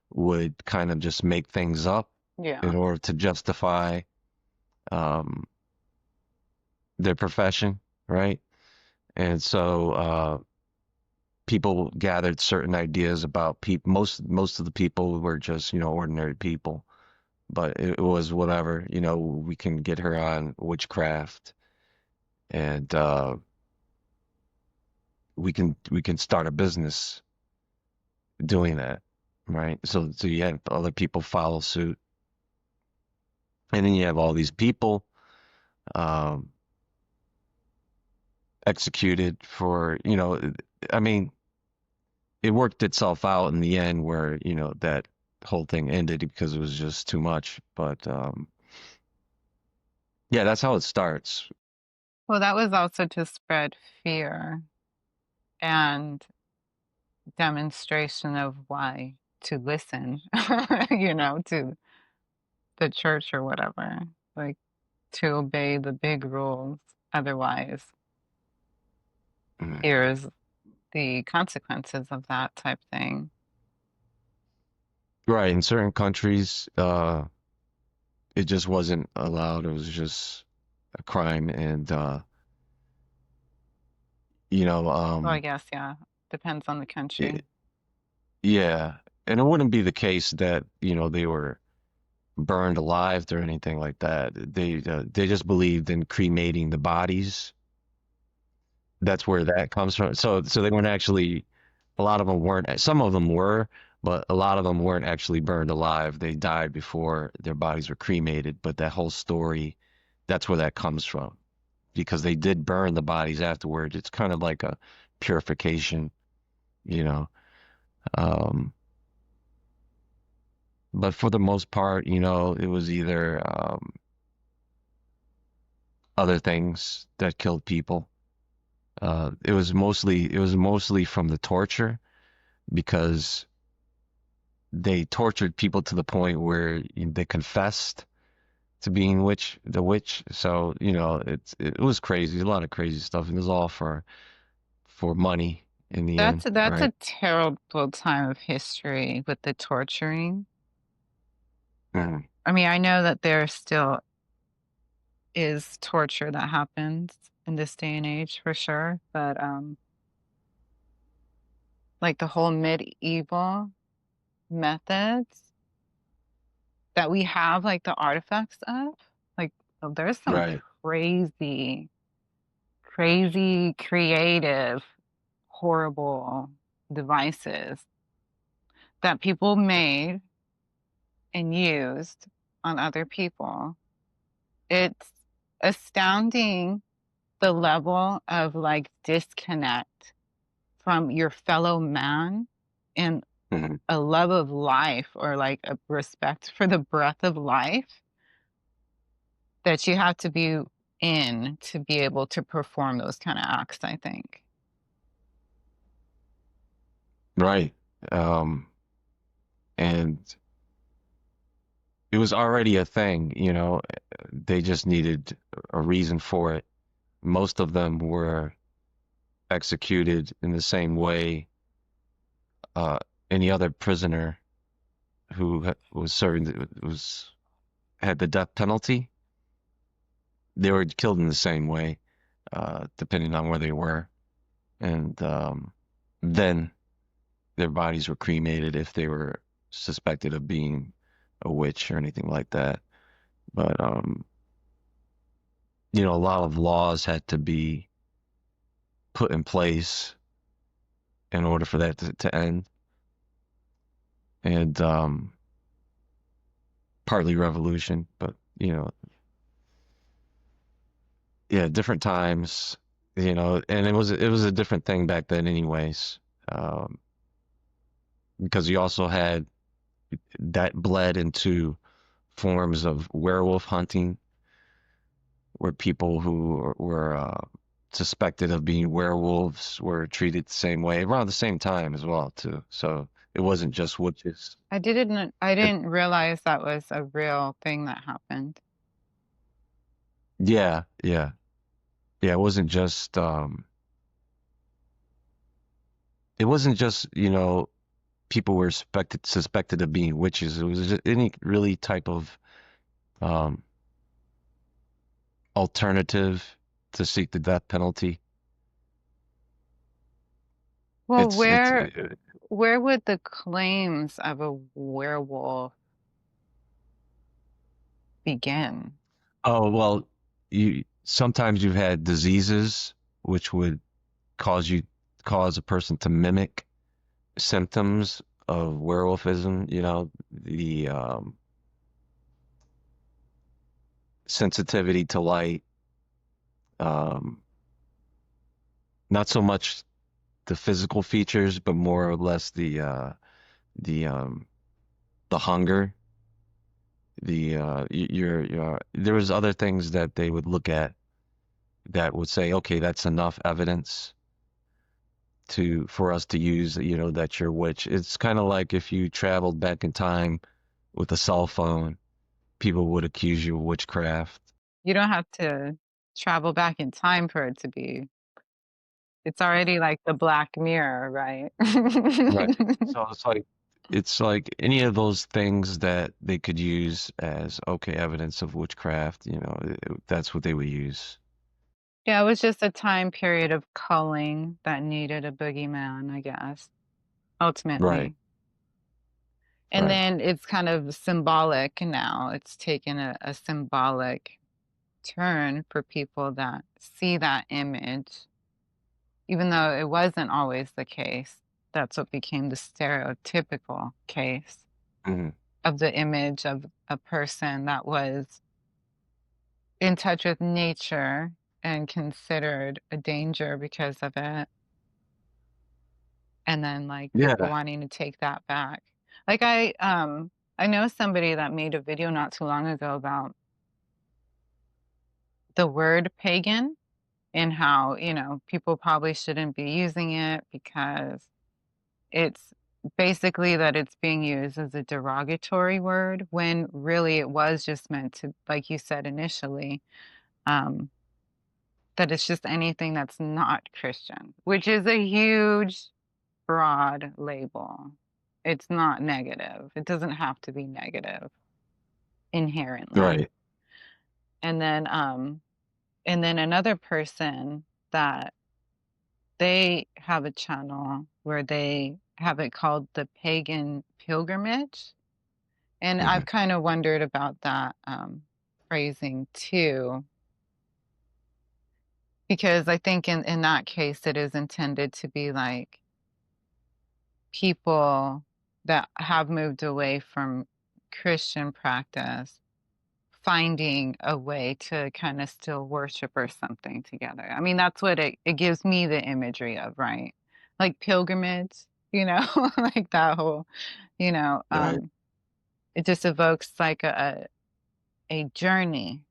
would kind of just make things up in yeah. order to justify um, their profession, right? And so people gathered certain ideas about people. Most of the people were just ordinary people, but it was whatever. We can get her on witchcraft, and we can start a business doing that, right? So you have other people follow suit, and then you have all these people um, executed for I mean, it worked itself out in the end where that whole thing ended because it was just too much. But yeah, that's how it starts. Well, that was also to spread fear and demonstration of why to listen, to the church or whatever, like to obey the big rules. Otherwise, Mm. here's the consequences of that type thing. Right. In certain countries, it just wasn't allowed. It was just a crime. And, you know, Well, I um, guess, yeah, depends on the country. it, yeah. And it wouldn't be the case that, they were burned alive or anything like that. They just believed in cremating the bodies. That's where that comes from. So they weren't actually, a lot of them weren't, some of them were, but a lot of them weren't actually burned alive. They died before their bodies were cremated. But that whole story, that's where that comes from because they did burn the bodies afterwards. It's kind of like a purification, you know. Um, but for the most part, you know, it was either other things that killed people. It was mostly from the torture because they tortured people to the point where they confessed to being the witch. So, you know, it was crazy, a lot of crazy stuff, and it was all for money in the end, That's right? a terrible time of history with the torturing. Mhm. I mean, I know that there still is torture that happens in this day and age for sure, but like the whole medieval methods that we have like the artifacts of, like there's some Right. crazy, crazy creative, horrible devices that people made and used on other people. It's astounding the level of like disconnect from your fellow man and Mhm. a love of life or like a respect for the breath of life that you have to be in to be able to perform those kind of acts, I think. Right. Um, and it was already a thing, you know, they just needed a reason for it. Most of them were executed in the same way any other prisoner who was serving was had the death penalty. They were killed in the same way, depending on where they were, and then their bodies were cremated if they were suspected of being a witch or anything like that. But you know, a lot of laws had to be put in place in order for that to end, and partly revolution, but you know, yeah, different times, you know, and it was a different thing back then, anyways, um, because you also had that bled into forms of werewolf hunting, where people who were suspected of being werewolves were treated the same way around the same time as well, too. So it wasn't just witches. I It, didn't realize that was a real thing that happened. yeah, yeah, yeah. It wasn't just, you know, people were suspected of being witches. It was just any really type of um, alternative to seek the death penalty. Well, It's where would the claims of a werewolf begin? oh well, you sometimes you've had diseases which would cause you cause a person to mimic symptoms of werewolfism. You know, the sensitivity to light, um, not so much the physical features, but more or less the the hunger, your there was other things that they would look at that would say, okay, that's enough evidence to for us to use, you know, that you're witch. It's kind of like if you traveled back in time with a cell phone, people would accuse you of witchcraft. You don't have to travel back in time for it to be. It's already like the Black Mirror, right? Right. So it's like any of those things that they could use as okay evidence of witchcraft, you know, that's what they would use. Yeah, it was just a time period of culling that needed a boogeyman, I guess, Right. ultimately. And Right. then it's kind of symbolic now. It's taken a symbolic turn for people that see that image, even though it wasn't always the case. That's what became the stereotypical case Hmm. of the image of a person that was in touch with nature and considered a danger because of it. And then like people Yeah. wanting to take that back. Like I I know somebody that made a video not too long ago about the word pagan and how, people probably shouldn't be using it because it's basically that it's being used as a derogatory word when really it was just meant to, like you said initially, um, that it's just anything that's not Christian, which is a huge, broad label. It's not negative. It doesn't have to be negative inherently. Right. And then, another person that they have a channel where they have it called the Pagan Pilgrimage. And I've Hmm. kind of wondered about that phrasing too, because I think in that case, it is intended to be like people that have moved away from Christian practice finding a way to kind of still worship or something together. I mean, that's what it gives me the imagery of, right? Like pilgrimage, like that whole, you know, Right. um, it just evokes like a journey,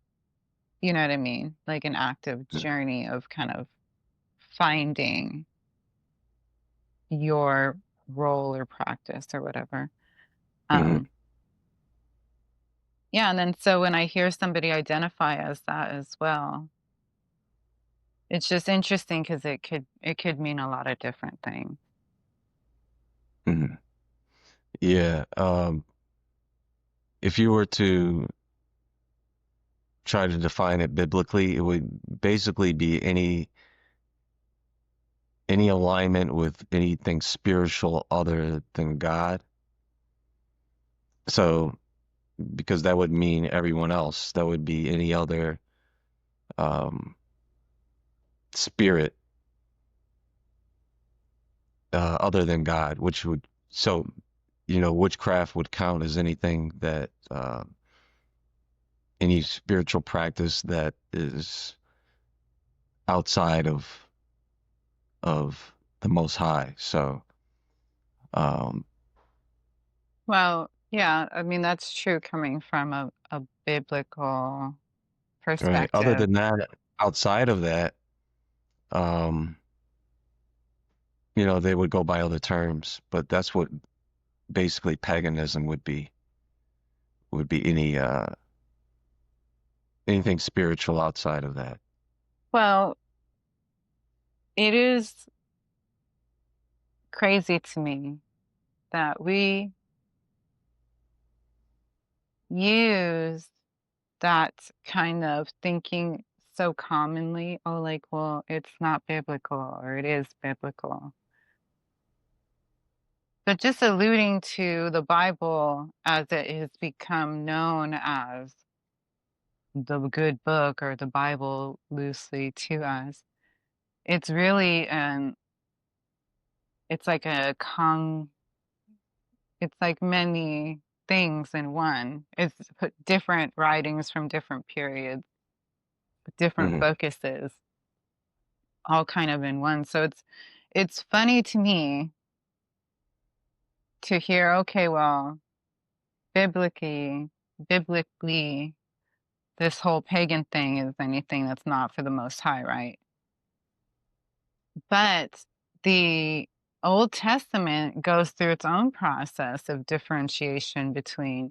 you know what I mean? Like an active journey of kind of finding your role or practice or whatever. Hmm. Um, yeah, and then so when I hear somebody identify as that as well, it's just interesting because it could mean a lot of different things. Hmm. Yeah. If you were to try to define it biblically, it would basically be any alignment with anything spiritual other than God. So, because that would mean everyone else, that would be any other um, spirit other than God, which would, so, witchcraft would count as anything that, any spiritual practice that is outside of the Most High. So, um, Well, yeah, I mean that's true coming from a biblical right. Other perspective. than that, outside of that, um, they would go by other terms, but that's what basically paganism would be anything spiritual outside of that. Well, it is crazy to me that we use that kind of thinking so commonly. Oh, like, well, it's not biblical or it is biblical. But just alluding to the Bible as it has become known as the good book or the Bible loosely to us, it's really it's like it's like many things in one. It's put different writings from different periods, different Hmm. focuses, all kind of in one. So it's funny to me to hear, okay, well, biblically, biblically, this whole pagan thing is anything that's not for the Most High, right? But the Old Testament goes through its own process of differentiation between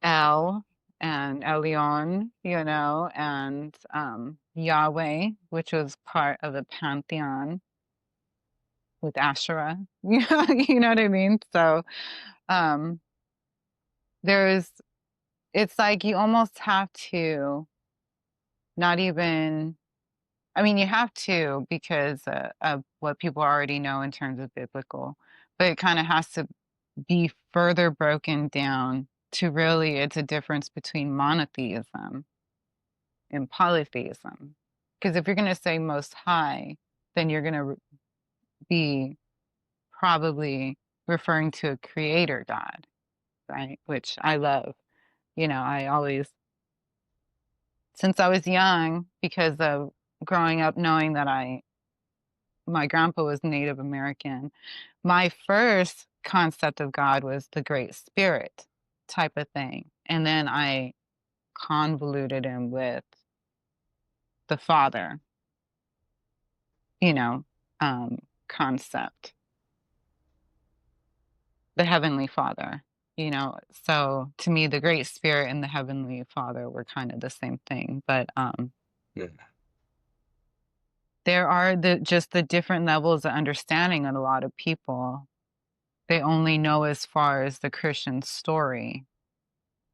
El and Elyon, and Yahweh, which was part of the pantheon with Asherah. You know what I mean? So um, there's, it's like you almost have to not even, I mean, you have to because of what people already know in terms of biblical, but it kind of has to be further broken down to really, it's a difference between monotheism and polytheism. Because if you're going to say most high, then you're going to be probably referring to a creator God, right? Which I love. I always, since I was young, because of growing up knowing that my grandpa was Native American, my first concept of God was the Great Spirit. type of thing. And then I convoluted him with the Father, you know, concept, the Heavenly Father, you know. So to me, the Great Spirit and the Heavenly Father were kind of the same thing. But Yeah. there are just the different levels of understanding in a lot of people. They only know as far as the Christian story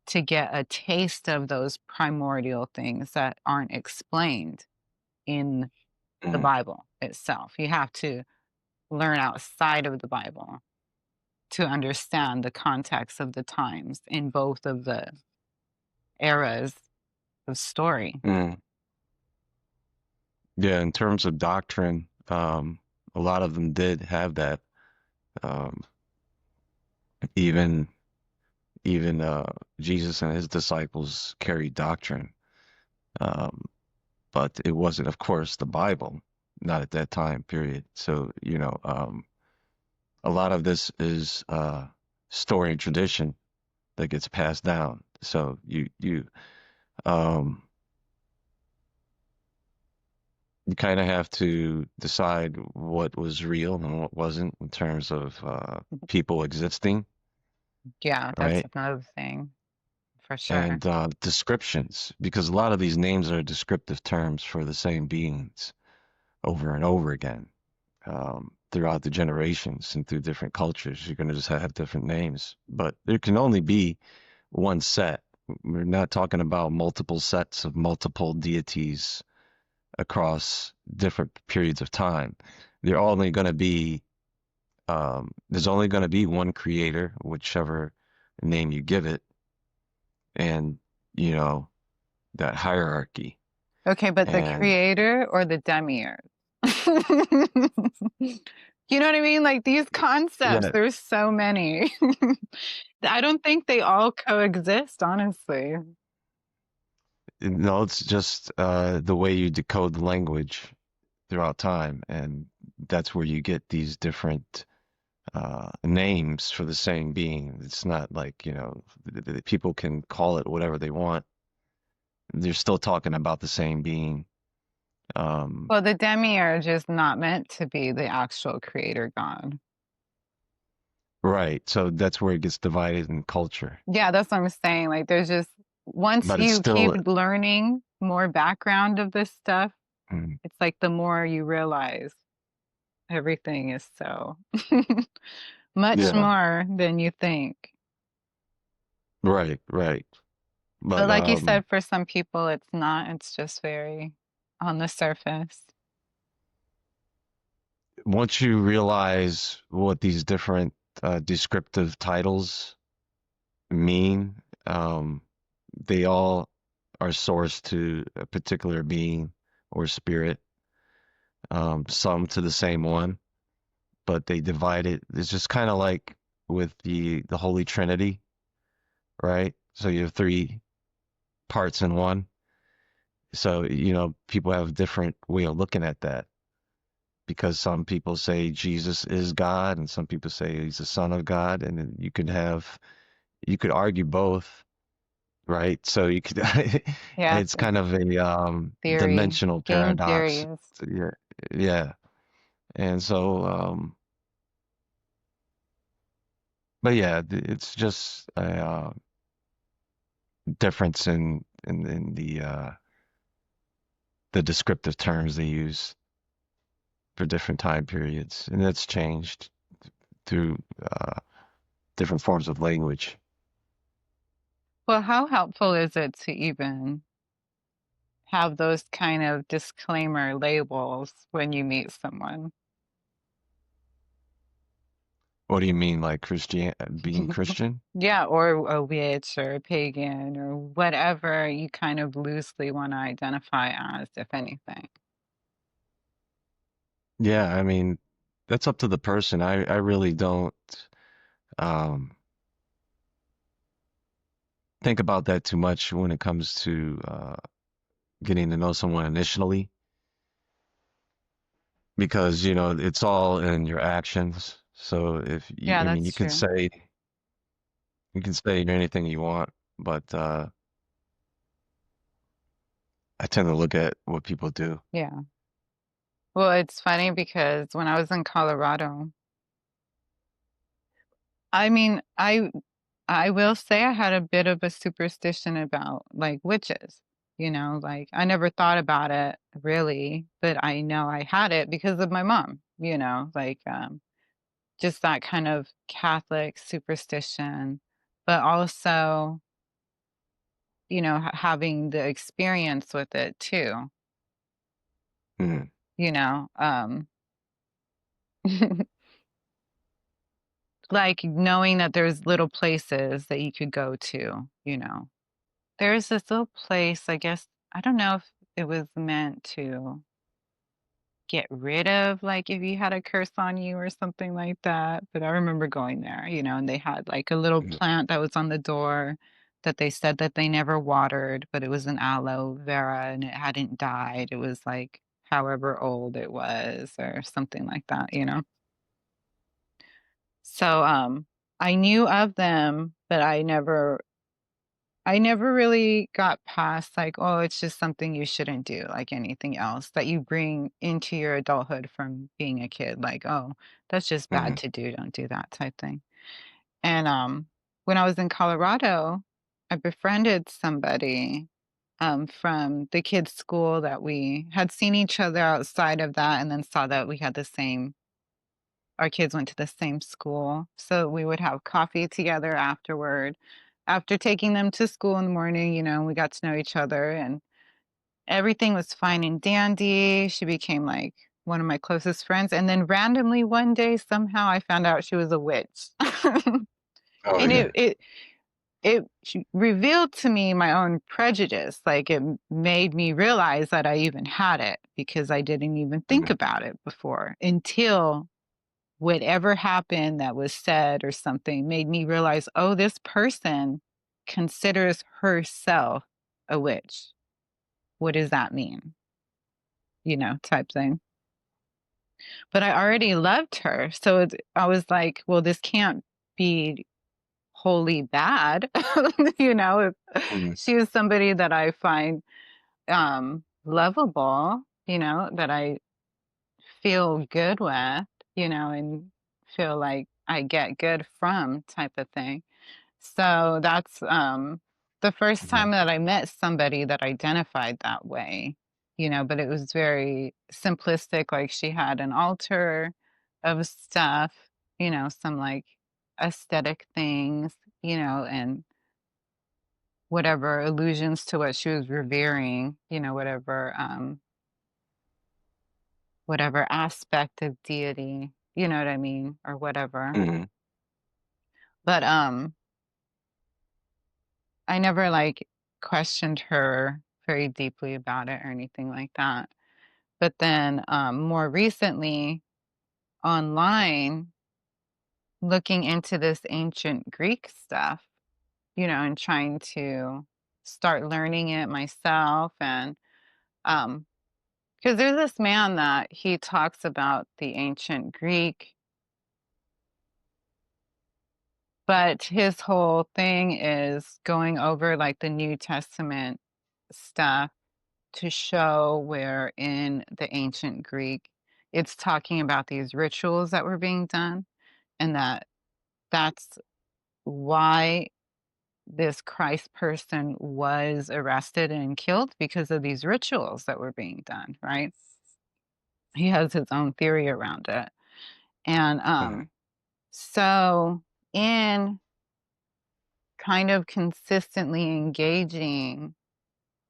to get a taste of those primordial things that aren't explained in the Mm, Bible itself. You have to learn outside of the Bible to understand the context of the times in both of the eras of story. mm. Yeah, in terms of doctrine, a lot of them did have that. Um, even even Jesus and his disciples carried doctrine, um, but it wasn't, of course, the Bible, not at that time period. So, a lot of this is story and tradition that gets passed down. So um, you kind of have to decide what was real and what wasn't in terms of people existing, Yeah, that's right? another thing for sure. And descriptions, because a lot of these names are descriptive terms for the same beings over and over again throughout the generations and through different cultures. You're going to just have different names, but there can only be one set. We're not talking about multiple sets of multiple deities across different periods of time. They're only going to be there's only going to be one creator, whichever name you give it, and you know that hierarchy. Okay, but the And creator or the demiurge? You know what I mean? Like these concepts, yeah, there's so many. I don't think they all coexist, honestly. no, it's just the way you decode the language throughout time, and that's where you get these different names for the same being. It's not like, people can call it whatever they want. They're still talking about the same being. Um, Well, the demiurge is not meant to be the actual creator god. right. So that's where it gets divided in culture. Yeah, that's what I'm saying. Like, there's just, once But it's you keep still, learning more background of this stuff, mm, it's like the more you realize everything is so much yeah, more than you think. right, right. But But like you said, for some people, it's not. It's just very on the surface. once you realize what these different descriptive titles mean, they all are sourced to a particular being or spirit, some to the same one, but they divide it. It's just kind of like with the Holy Trinity, right? So you have three parts in one. So, people have a different way of looking at that because some people say Jesus is God and some people say he's the son of God, and then you could argue both, right? So you could Yeah, it's kind of a theory, dimensional game paradox. theories. So, yeah, yeah. And so but yeah, it's just a difference in the descriptive terms they use for different time periods, and it's changed through different forms of language. Well, how helpful is it to even have those kind of disclaimer labels when you meet someone? What do you mean, like being Christian? Yeah, or a witch or a pagan or whatever you kind of loosely want to identify as, if anything. Yeah, I mean, that's up to the person. I really don't um, think about that too much when it comes to getting to know someone initially, because it's all in your actions. So if you, Yeah, I mean, that's you can true. say You can say anything you want, but I tend to look at what people do. Yeah. Well, it's funny because when I was in Colorado, I mean, I will say I had a bit of a superstition about like witches. You know, like I never thought about it really, but I know I had it because of my mom, you know, like just that kind of Catholic superstition, but also, you know, having the experience with it too, Mm, you know, like knowing that there's little places that you could go to, you know. There's this little place, I guess, I don't know if it was meant to get rid of, like, if you had a curse on you or something like that. But I remember going there, you know, and they had like a little mm, plant that was on the door that they said that they never watered, but it was an aloe vera and it hadn't died. It was like however old it was or something like that, you know. So I knew of them, but I never really got past like, oh, it's just something you shouldn't do, like anything else that you bring into your adulthood from being a kid. Like, oh, that's just bad mm, to do. Don't do that type thing. And when I was in Colorado, I befriended somebody from the kids' school that we had seen each other outside of that and then saw that we had the same, our kids went to the same school. So we would have coffee together afterward. After taking them to school in the morning, you know, we got to know each other and everything was fine and dandy. She became like one of my closest friends. And then randomly one day, somehow I found out she was a witch. oh And yeah. it revealed to me my own prejudice. Like it made me realize that I even had it because I didn't even think Mm, about it before until whatever happened that was said or something made me realize, oh, this person considers herself a witch. What does that mean? You know, type thing. But I already loved her. So I was like, well, this can't be wholly bad. You know, mm, she is somebody that I find lovable, you know, that I feel good with, you know, and feel like I get good from type of thing. So that's the first mm, time that I met somebody that identified that way, you know, but it was very simplistic. Like she had an altar of stuff, you know, some like aesthetic things, you know, and whatever allusions to what she was revering, you know, whatever aspect of deity, you know what I mean, or whatever. mm, But I never like questioned her very deeply about it or anything like that. But then more recently online, looking into this ancient Greek stuff, you know, and trying to start learning it myself. And because there's this man that he talks about the ancient Greek, but his whole thing is going over like the New Testament stuff to show where in the ancient Greek it's talking about these rituals that were being done and that's why this Christ person was arrested and killed because of these rituals that were being done, right? He has his own theory around it. And mm, so in kind of consistently engaging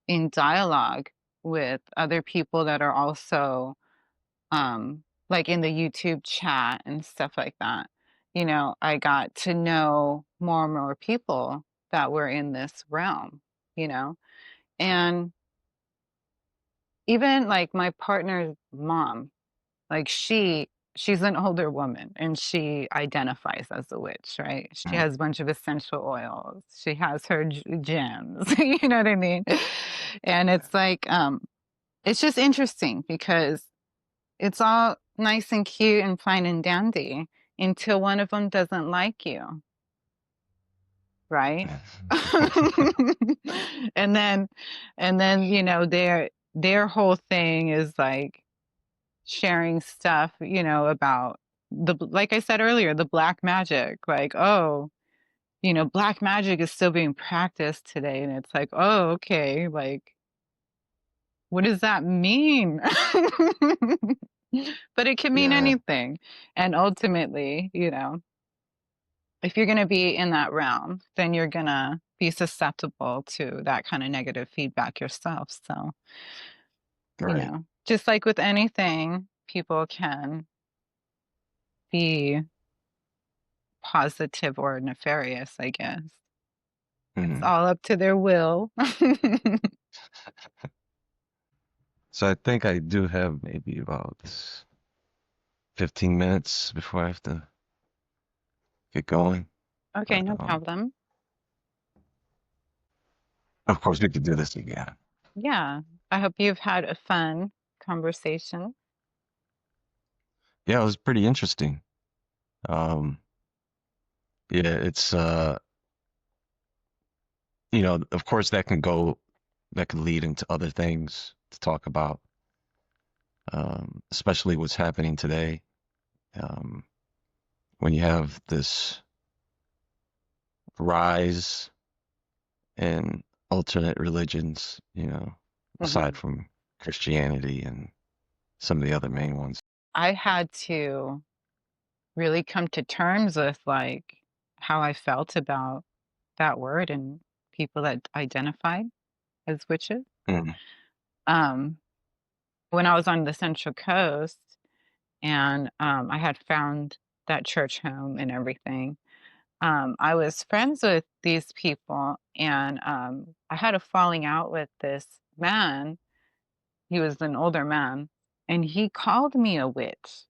in dialogue with other people that are also like in the YouTube chat and stuff like that, you know, I got to know more and more people that were in this realm, you know, and even like my partner's mom, like she's an older woman and she identifies as a witch, right? She mm, has a bunch of essential oils. She has her gems, you know what I mean? And yeah. it's like it's just interesting because it's all nice and cute and fine and dandy until one of them doesn't like you. right? and then you know their whole thing is like sharing stuff, you know, about the, like I said earlier, the black magic, like, oh, you know, black magic is still being practiced today, and it's like, oh, okay, like, what does that mean? But it can mean Yeah. anything. And ultimately, you know, if you're going to be in that realm, then you're going to be susceptible to that kind of negative feedback yourself. So, you Right. know, just like with anything, people can be positive or nefarious, I guess. It's Mhm. all up to their will. So I think I do have maybe about 15 minutes before I have to get going. Okay, But no problem. of course, we could do this again. Yeah, I hope you've had a fun conversation. Yeah, it was pretty interesting. Um, yeah, it's of course that can lead into other things to talk about, especially what's happening today. Um, when you have this rise in alternate religions, aside Mhm. from Christianity and some of the other main ones. I had to really come to terms with like how I felt about that word and people that identified as witches. Mm, Um, when I was on the Central Coast and I had found that church home and everything, I was friends with these people and I had a falling out with this man. He was an older man and he called me a witch.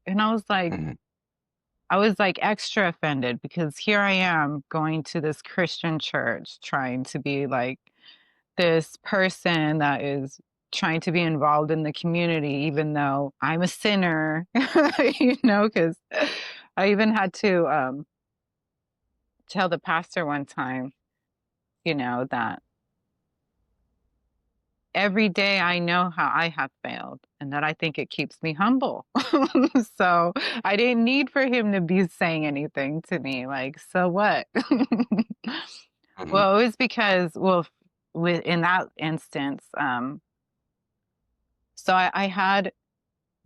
And mm, I was like extra offended because here I am going to this Christian church trying to be like this person that is trying to be involved in the community, even though I'm a sinner, you know, because I even had to tell the pastor one time, you know, that every day I know how I have failed and that I think it keeps me humble. So I didn't need for him to be saying anything to me. Like, so what? mm, Well, it was because, well, with in that instance, so I had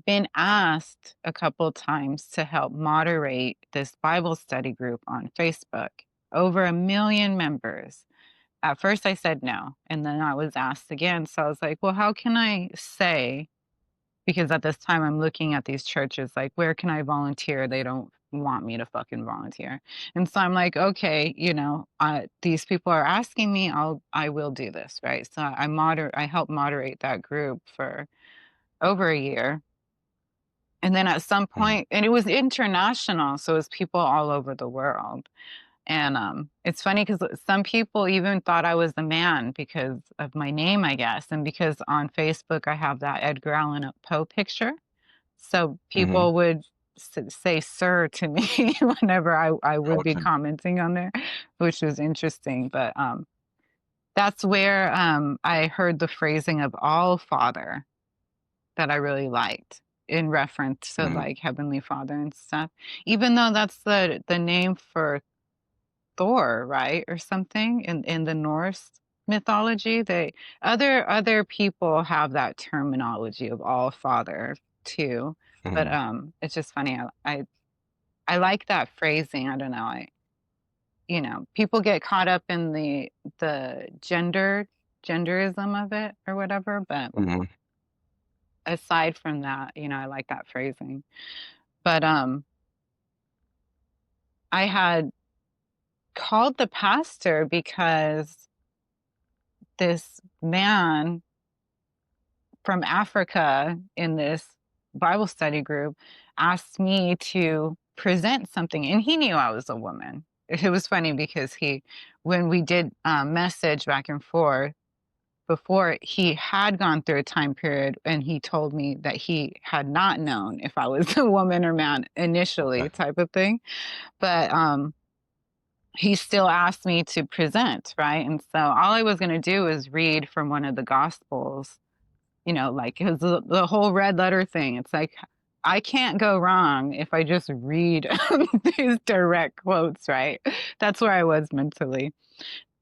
been asked a couple times to help moderate this Bible study group on Facebook. Over 1 million members. At first, I said no, and then I was asked again. So I was like, well, how can I say, because at this time I'm looking at these churches like, where can I volunteer? They don't want me to fucking volunteer. And so I'm like, okay, you know, these people are asking me, I will do this, right? So I helped moderate that group for over a year. And then at some mm, point, and it was international, so it was people all over the world. And it's funny because some people even thought I was the man because of my name, I guess, and because on Facebook I have that Edgar Allan Poe picture. So mm. people would say "sir" to me whenever I would be Okay. commenting on there, which was interesting. But that's where I heard the phrasing of "All Father" that I really liked in reference to Mm, like Heavenly Father and stuff. Even though that's the name for Thor, right? Or something in the Norse mythology. They other people have that terminology of all father too. But mm, it's just funny. I like that phrasing. I don't know. I you know, people get caught up in the genderism of it or whatever, but mm, aside from that, you know, I like that phrasing. But I had called the pastor because this man from Africa in this Bible study group asked me to present something, and he knew I was a woman. It was funny because when we did message back and forth before, he had gone through a time period, and he told me that he had not known if I was a woman or man initially, okay. type of thing. But he still asked me to present, right? And so all I was going to do was read from one of the gospels, you know, like it was the whole red letter thing. It's like I can't go wrong if I just read these direct quotes, right? That's where I was mentally.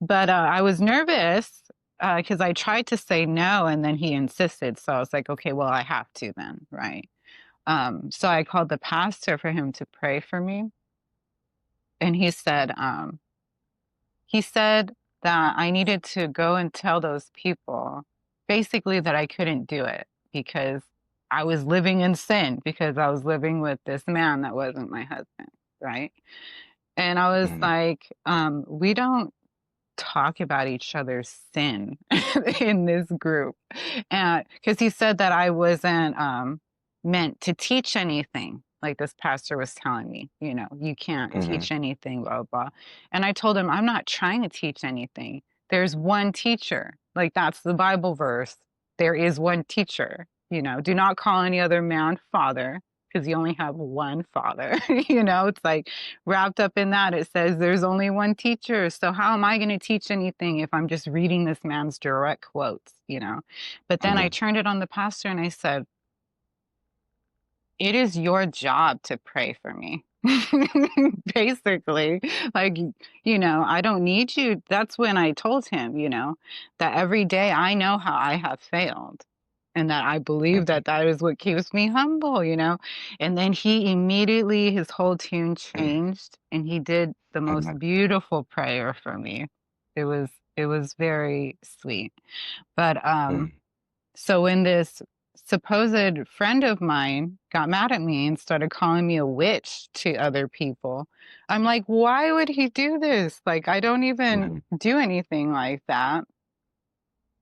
But I was nervous because I tried to say no and then he insisted. So I was like, okay, well, I have to then, right? So I called the pastor for him to pray for me. And he said that I needed to go and tell those people basically that I couldn't do it because I was living in sin because I was living with this man that wasn't my husband, right? And I was Mm-hmm. like, we don't talk about each other's sin in this group. And because he said that I wasn't meant to teach anything. Like this pastor was telling me, you know, you can't Mm-hmm. teach anything, blah, blah. And I told him, I'm not trying to teach anything. There's one teacher. Like that's the Bible verse. There is one teacher. You know, do not call any other man father because you only have one father. You know, it's like wrapped up in that. It says there's only one teacher. So how am I going to teach anything if I'm just reading this man's direct quotes, you know? But then I Mm-hmm. turned it on the pastor and I said, it is your job to pray for me. Basically, like, you know, I don't need you. That's when I told him, you know, that every day I know how I have failed and that I believe that that is what keeps me humble, you know. And then he immediately, his whole tune changed and he did the Mm-hmm. most beautiful prayer for me. It was, it was very sweet. But, so when this supposed friend of mine got mad at me and started calling me a witch to other people, I'm like, why would he do this? Like, I don't even Mm-hmm. do anything like that.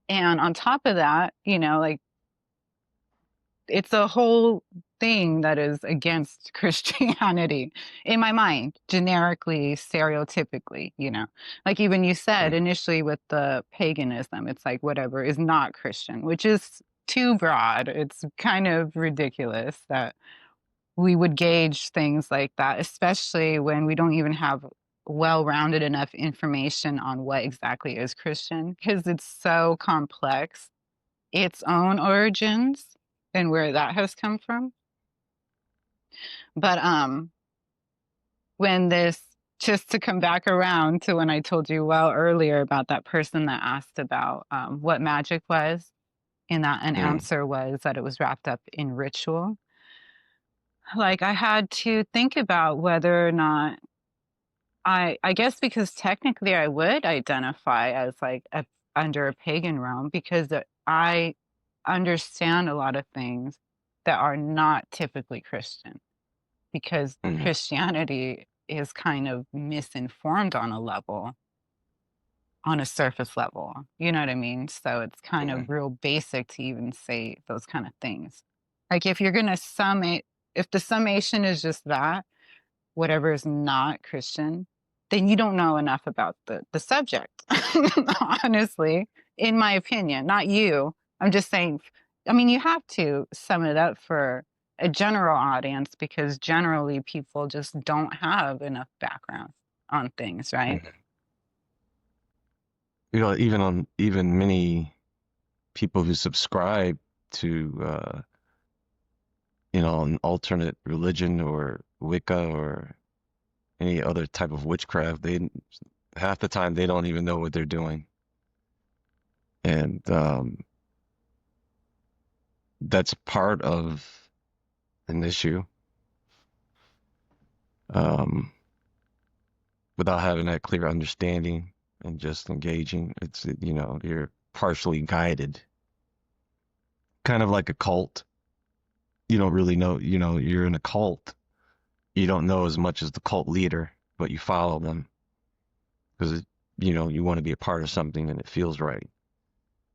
And on top of that, you know, like it's a whole thing that is against Christianity in my mind, generically, stereotypically, you know. Like even you said initially with the paganism, it's like whatever is not Christian, which is too broad. It's kind of ridiculous that we would gauge things like that, especially when we don't even have well-rounded enough information on what exactly is Christian, because it's so complex its own origins and where that has come from. But when this just to come back around to when I told you well earlier about that person that asked about what magic was, and that an Mm-hmm. answer was that it was wrapped up in ritual. Like I had to think about whether or not I guess because technically I would identify as like under a pagan realm because I understand a lot of things that are not typically Christian because Mm-hmm. Christianity is kind of misinformed on a level, on a surface level. You know what I mean? So it's kind Yeah. of real basic to even say those kind of things. Like if you're going to sum it, if the summation is just that, whatever is not Christian, then you don't know enough about the subject. Honestly, in my opinion, not you. I'm just saying, I mean, you have to sum it up for a general audience because generally people just don't have enough background on things, right? Mm-hmm. You know, even many people who subscribe to you know, an alternate religion or Wicca or any other type of witchcraft, they half the time they don't even know what they're doing. And that's part of an issue. Um, without having that clear understanding and just engaging, it's, you know, you're partially guided, kind of like a cult. You don't really know, you know, you're in a cult. You don't know as much as the cult leader, but you follow them because, you know, you want to be a part of something and it feels right.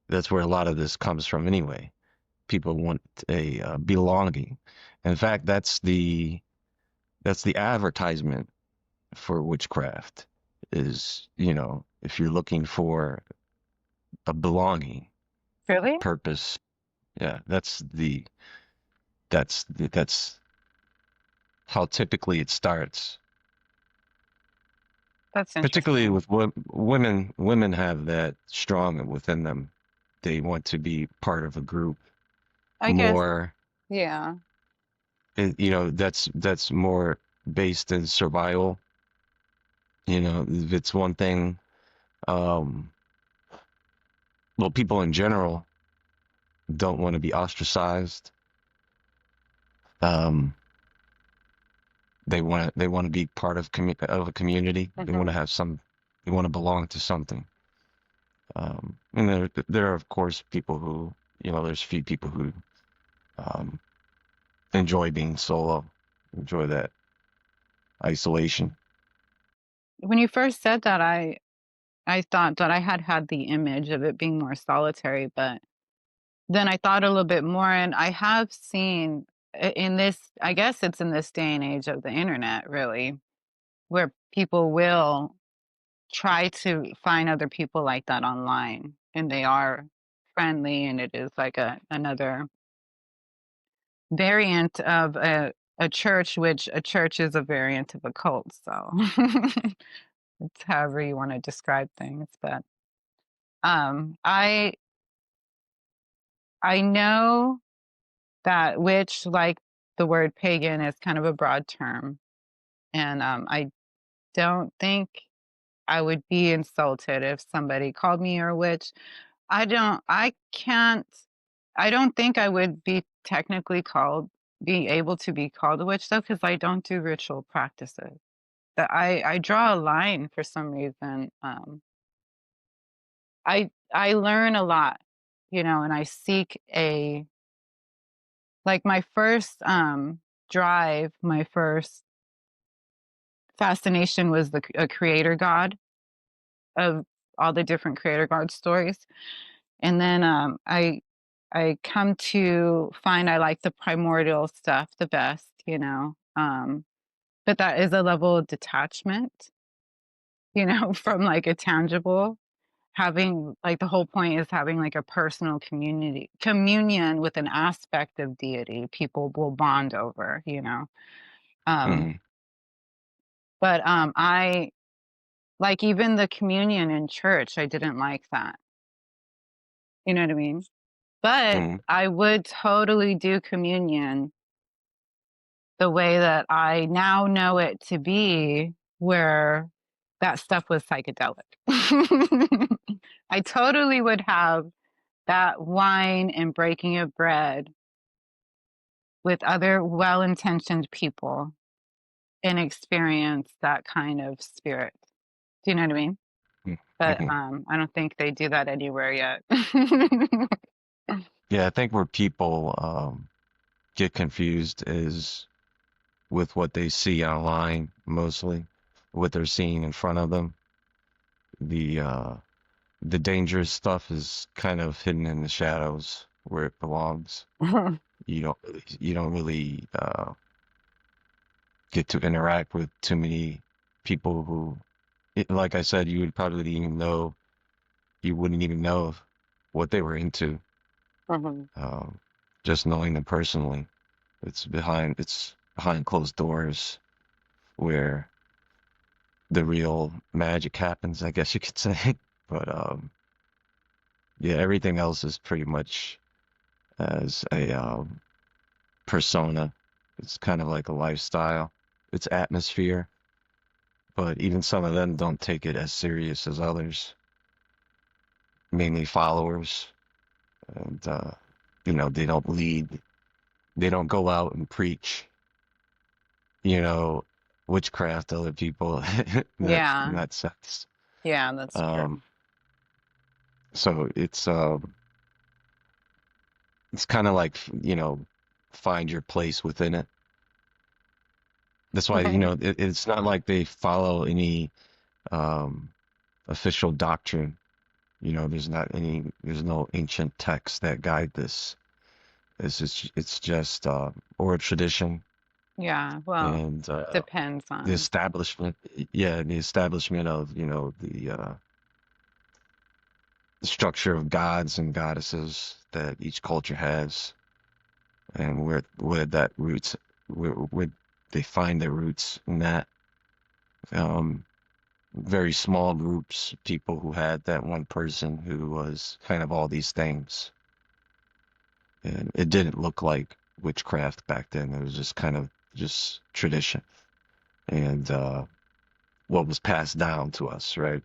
That's where a lot of this comes from anyway. People want a belonging. In fact, that's the advertisement for witchcraft is, you know, if you're looking for a belonging, Really? purpose, yeah, that's how typically it starts. That's Particularly interesting. with women. Women have that strong within them. They want to be part of a group I guess, more. yeah. That's more based in survival. If it's one thing, um, well, people in general don't want to be ostracized. Um, they want to be part of a community. They want to Hmm. have some. They want to belong to something. And there are of course people who there's a few people who um, enjoy being solo, enjoy that isolation. When you first said that, I thought that I had the image of it being more solitary, but then I thought a little bit more, and I have seen in this, I guess it's in this day and age of the internet, really, where people will try to find other people like that online, and they are friendly, and it is like another variant of a church, which a church is a variant of a cult. So it's however you want to describe things, but I know that which, like the word pagan, is kind of a broad term, and I don't think I would be insulted if somebody called me a witch. I can't, I don't think I would be technically called, being able to be called a witch though, because I don't do ritual practices. That I draw a line for some reason. I learn a lot, and I seek like my first drive, my first fascination was a creator god of all the different creator god stories. And then I come to find I like the primordial stuff the best, but that is a level of detachment, from like a tangible, having like the whole point is having like a personal communion with an aspect of deity people will bond over, um Hmm. but I like even the communion in church, I didn't like that, you know what I mean? But Hmm. I would totally do communion the way that I now know it to be, where that stuff was psychedelic. I totally would have that wine and breaking of bread with other well intentioned people and experience that kind of spirit. Do you know what I mean? But Hmm. I don't think they do that anywhere yet. Yeah, I think where people get confused is with what they see online, mostly what they're seeing in front of them. The dangerous stuff is kind of hidden in the shadows where it belongs. You don't really get to interact with too many people who, like I said, you wouldn't even know what they were into, Mhm. um, just knowing them personally. It's behind closed doors where the real magic happens, I guess you could say. But yeah, everything else is pretty much as a persona. It's kind of like a lifestyle. It's atmosphere, but even some of them don't take it as serious as others. Mainly followers, and they don't lead. They don't go out and preach, you know, witchcraft to other people. In Yeah. that sense. Yeah, that's Um, true. so it's kind of like find your place within it. That's why it's not like they follow any um, official doctrine. There's no ancient text that guide this. It's just oral tradition Yeah, well, and depends the on. establishment. Yeah, the establishment of the structure of gods and goddesses that each culture has, and where they find their roots in that. Um, very small groups, people who had that one person who was kind of all these things. And it didn't look like witchcraft back then. It was just kind of just tradition and what was passed down to us, right,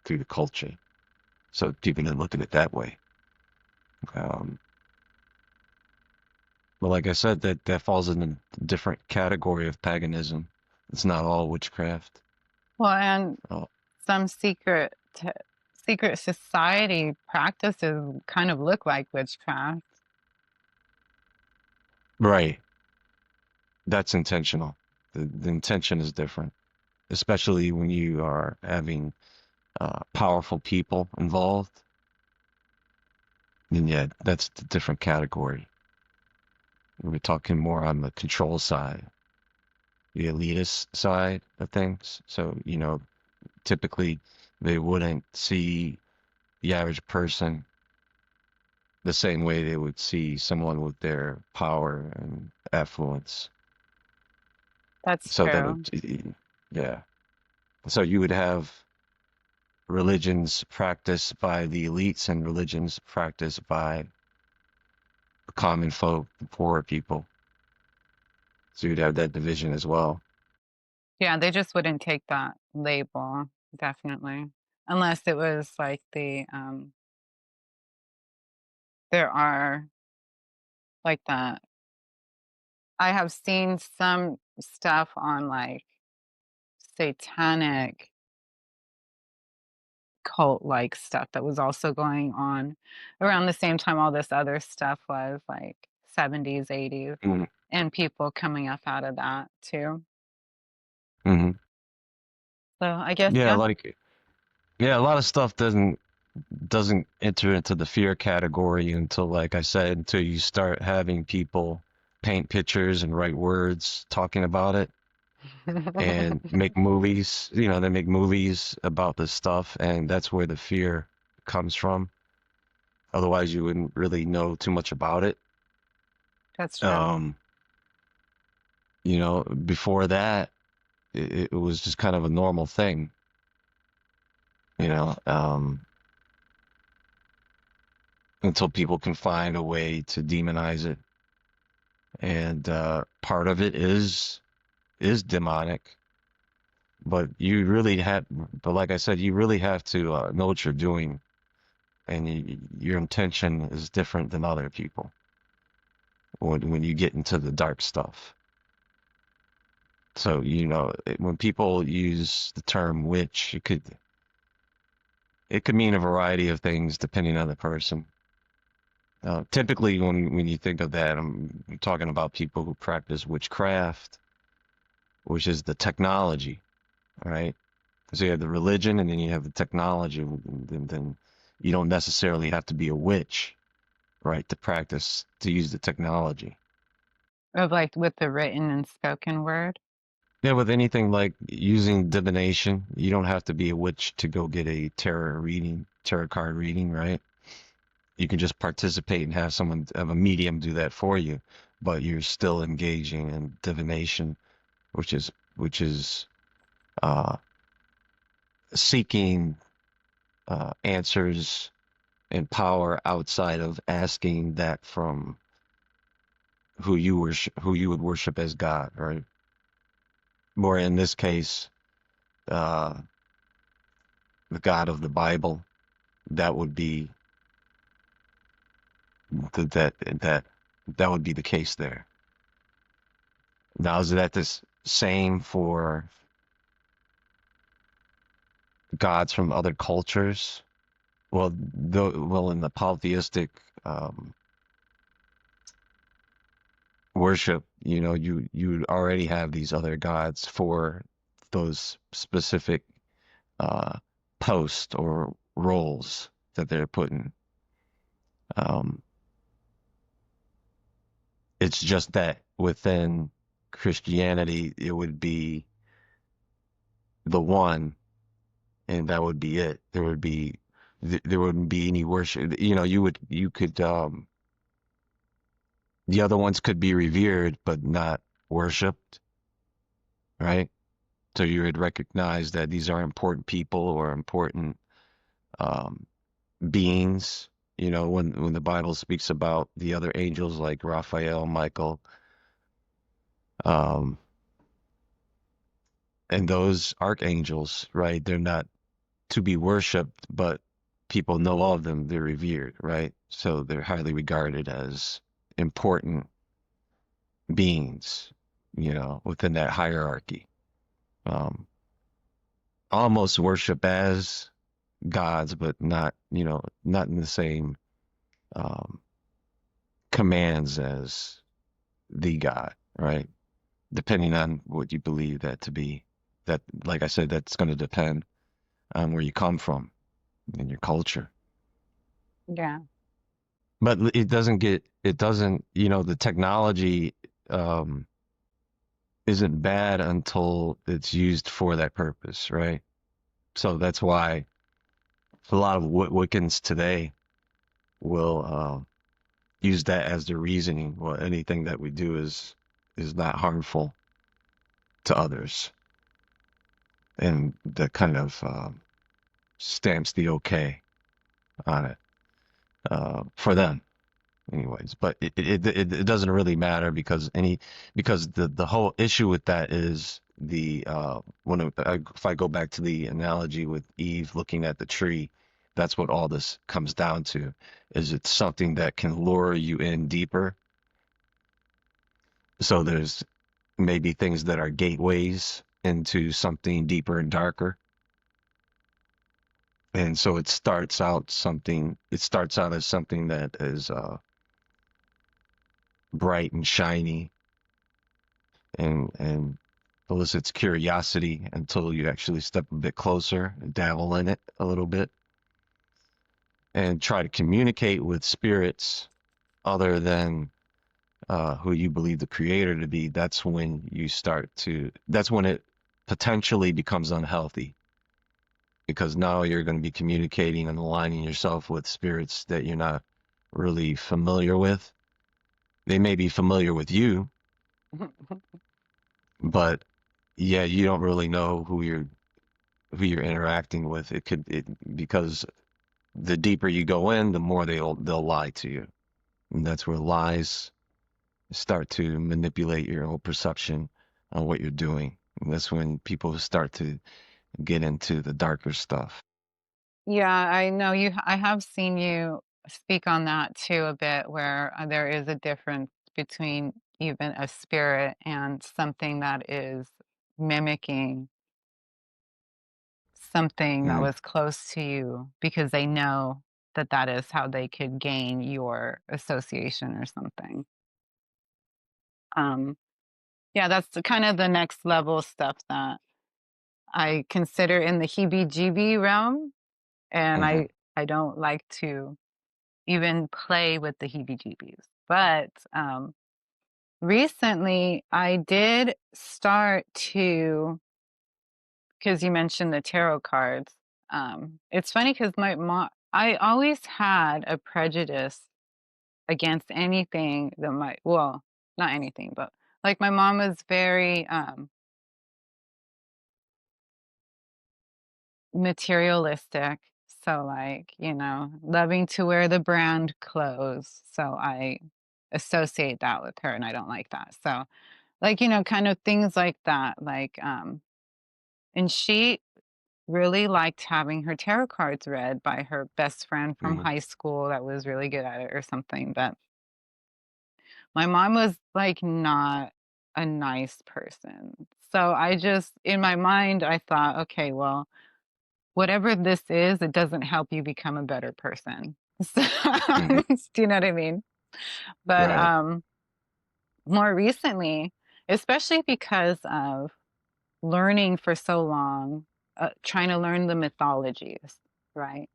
through the culture. So people didn't look at it that way. Um, but like I said, that falls in a different category of paganism. It's not all witchcraft. Well, and Oh, some secret society practices kind of look like witchcraft. right. That's intentional. The intention is different, especially when you are having powerful people involved. Then yeah, that's the different category. We're talking more on the control side, the elitist side of things. So, typically they wouldn't see the average person the same way they would see someone with their power and affluence. That's So that true. would, yeah. So you would have religions practiced by the elites and religions practiced by the common folk, the poorer people. So you'd have that division as well. Yeah, they just wouldn't take that label, definitely. Unless it was like there are like that. I have seen some stuff on like satanic cult like stuff that was also going on around the same time all this other stuff was like 70s, 80s, Mm-hmm. and people coming up out of that too. Mm-hmm. So I guess, Yeah, yeah. like yeah, a lot of stuff doesn't enter into the fear category until, like I said, until you start having people paint pictures and write words talking about it and make movies. They make movies about this stuff, and that's where the fear comes from. Otherwise, you wouldn't really know too much about it. That's true. Um, Before that, it was just kind of a normal thing, you know, um, until people can find a way to demonize it. And part of it is demonic, but like I said, you really have to know what you're doing, and your intention is different than other people when you get into the dark stuff. So, when people use the term witch, it could mean a variety of things depending on the person. Typically, when you think of that, I'm talking about people who practice witchcraft, which is the technology, right? So you have the religion, and then you have the technology. And then you don't necessarily have to be a witch, right, to use the technology. Of like with the written and spoken word. Yeah, with anything like using divination, you don't have to be a witch to go get a tarot card reading, right? You can just participate and have a medium do that for you, but you're still engaging in divination, which is uh, seeking answers and power outside of asking that from who you would worship as God, right? More in this case, uh, the God of the Bible. That would be that that would be the case there. Now, is that the same for gods from other cultures? Well, in the polytheistic um, worship, you already have these other gods for those specific uh, posts or roles that they're putting. Um, it's just that within Christianity, it would be the one, and that would be it. There wouldn't be any worship. You could the other ones could be revered but not worshipped, right? So you would recognize that these are important people or important um, beings. You know, when the Bible speaks about the other angels like Raphael, Michael, um, and those archangels, right? They're not to be worshipped, but people know of them. They're revered, right? So they're highly regarded as important beings, you know, within that hierarchy. Um, almost worship as gods, but not, you know, not in the same um, commands as the God, right? Depending on what you believe that to be. That, like I said, that's going to depend on where you come from and your culture. Yeah. But it doesn't, you know, the technology um, isn't bad until it's used for that purpose, right? So that's why a lot of Wiccans today will use that as their reasoning. Well, anything that we do is not harmful to others, and that kind of stamps the okay on it for them, anyways. But it doesn't really matter because the whole issue with that is the if I go back to the analogy with Eve looking at the tree, that's what all this comes down to. Is it's something that can lure you in deeper. So there's maybe things that are gateways into something deeper and darker. And so it starts out as something that is bright and shiny and elicits curiosity until you actually step a bit closer and dabble in it a little bit and try to communicate with spirits other than who you believe the creator to be. That's when it potentially becomes unhealthy because now you're going to be communicating and aligning yourself with spirits that you're not really familiar with. They may be familiar with you, but yeah, you don't really know who you're interacting with. Because the deeper you go in, the more they'll lie to you, and that's where lies start to manipulate your own perception on what you're doing. And that's when people start to get into the darker stuff. Yeah, I know you. I have seen you speak on that too a bit, where there is a difference between even a spirit and something that is mimicking something that Mm, was close to you because they know that that is how they could gain your association or something. Um, yeah, that's the kind of the next level stuff that I consider in the heebie-jeebie realm, and hmm I don't like to even play with the heebie-jeebies. But recently, I did start to, because you mentioned the tarot cards. It's funny because my mom, I always had a prejudice against anything that might, well, not anything, but like my mom was very materialistic. So, like, loving to wear the brand clothes. So I associate that with her and I don't like that. So, like, kind of things like that. Like, and she really liked having her tarot cards read by her best friend from hmm high school that was really good at it or something. But my mom was like not a nice person. So I just, in my mind, I thought, okay, well, whatever this is, it doesn't help you become a better person. So, hmm do you know what I mean? But Right. more recently, especially because of learning for so long, trying to learn the mythologies, right?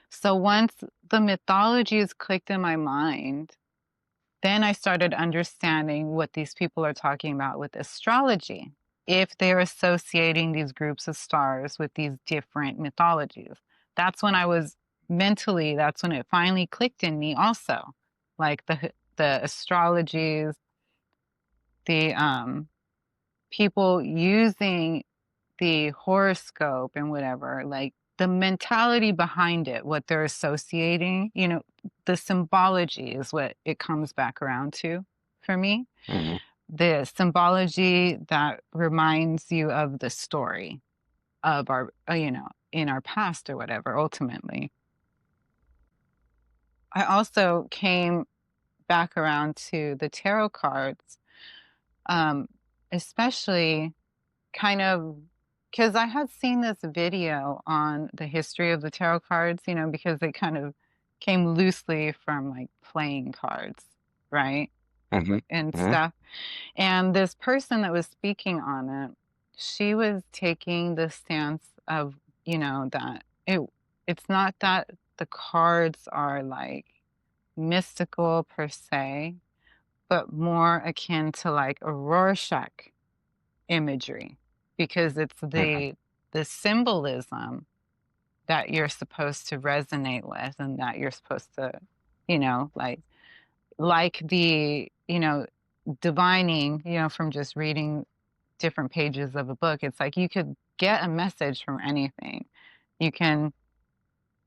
So once the mythologies clicked in my mind, then I started understanding what these people are talking about with astrology. If they're associating these groups of stars with these different mythologies, that's when I was mentally, that's when it finally clicked in me also. Like the astrologies, the people using the horoscope and whatever, like the mentality behind it, what they're associating, the symbology is what it comes back around to for me. Mm-hmm. The symbology that reminds you of the story of our, in our past or whatever, ultimately. I also came back around to the tarot cards, um, especially kind of because I had seen this video on the history of the tarot cards, because they kind of came loosely from like playing cards, right? Mm-hmm. And Mm-hmm. stuff. And this person that was speaking on it, she was taking the stance of, that it's not that the cards are like mystical per se, but more akin to like a Rorschach imagery because it's Mm-hmm. the symbolism that you're supposed to resonate with and that you're supposed to, like the, divining, from just reading different pages of a book. It's like you could get a message from anything. You can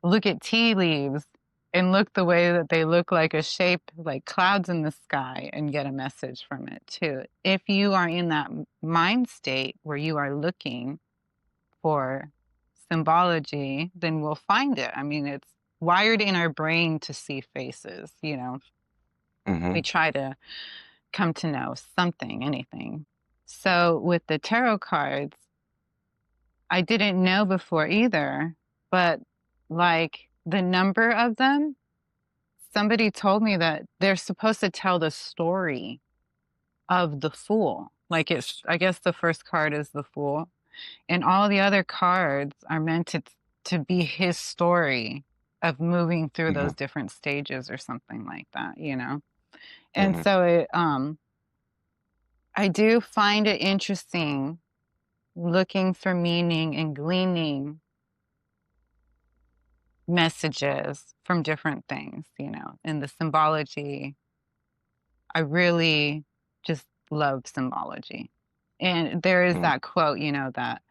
look at tea leaves and look the way that they look like a shape, like clouds in the sky, and get a message from it too. If you are in that mind state where you are looking for symbology, then we'll find it. I mean, it's wired in our brain to see faces, Mm-hmm. We try to come to know something, anything. So with the tarot cards, I didn't know before either, but like the number of them, somebody told me that they're supposed to tell the story of the fool. Like I guess the first card is the fool, and all the other cards are meant to be his story of moving through Mm-hmm. those different stages or something like that. And Mm-hmm. so I do find it interesting looking for meaning and gleaning messages from different things, and the symbology. I really just love symbology. And there is that quote, that,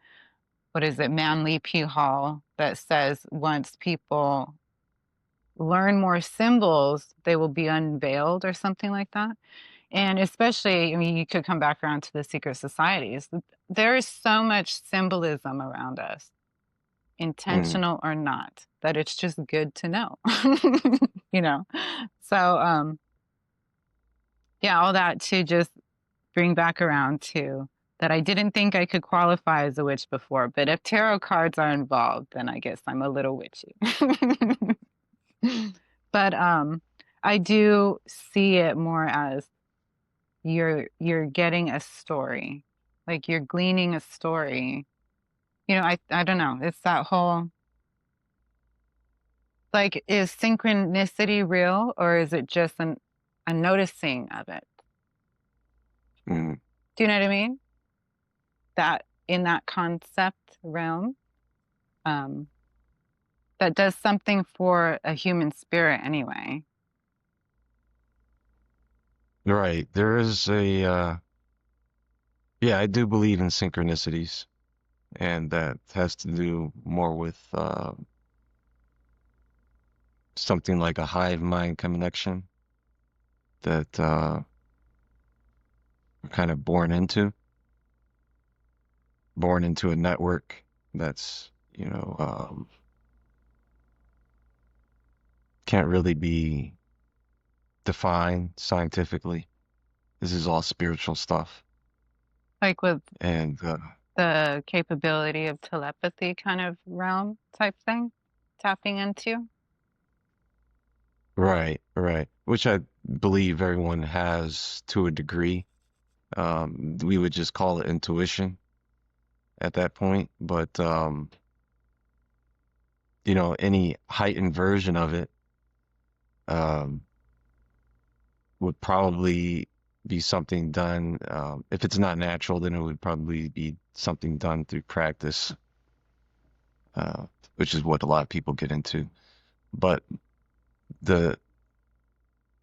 what is it, Manly P. Hall, that says once people learn more symbols, they will be unveiled or something like that. And especially, I mean, you could come back around to the secret societies. There is so much symbolism around us, Mm-hmm. intentional or not, that it's just good to know. you know. So yeah, all that to just bring back around to that I didn't think I could qualify as a witch before, but if tarot cards are involved, then I guess I'm a little witchy. But I do see it more as you're getting a story. Like you're gleaning a story. I don't know. It's that whole, like, is synchronicity real or is it just a noticing of it? Mm-hmm. Do you know what I mean? That in that concept realm, um, that does something for a human spirit anyway. Right. There is yeah, I do believe in synchronicities, and that has to do more with something like a hive mind connection that we're kind of born into a network that's, can't really be defined scientifically. This is all spiritual stuff. Like with And the capability of telepathy kind of realm type thing, tapping into. right, right, which I believe everyone has to a degree. We would just call it intuition at that point, but any heightened version of it um, would probably be something done. If it's not natural, then it would probably be something done through practice, uh, which is what a lot of people get into. But the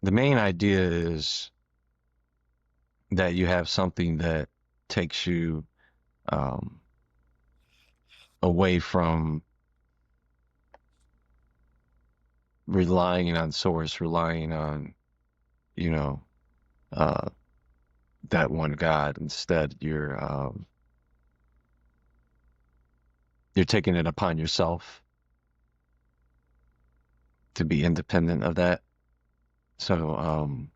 the main idea is that you have something that takes you um, away from relying on source, relying on, you know, uh, that one God. Instead, you're taking it upon yourself to be independent of that. So,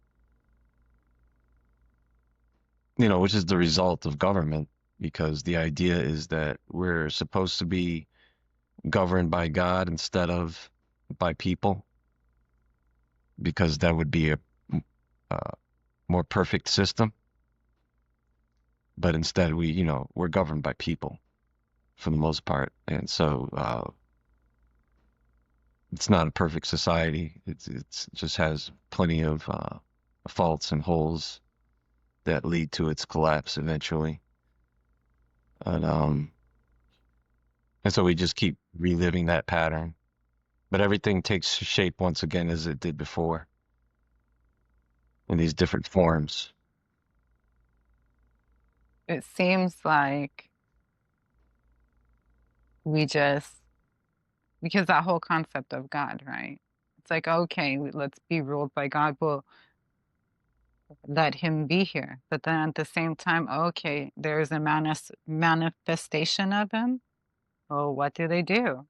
which is the result of government, because the idea is that we're supposed to be governed by God instead of by people, because that would be a more perfect system. But instead, we're governed by people for the most part, and so it's not a perfect society. It just has plenty of faults and holes that lead to its collapse eventually. And so we just keep reliving that pattern. But everything takes shape once again as it did before in these different forms. It seems like we just, because that whole concept of God, right? It's like, okay, let's be ruled by God. Well, let him be here. But then at the same time, okay, there's a manifestation of him. Well, what do they do?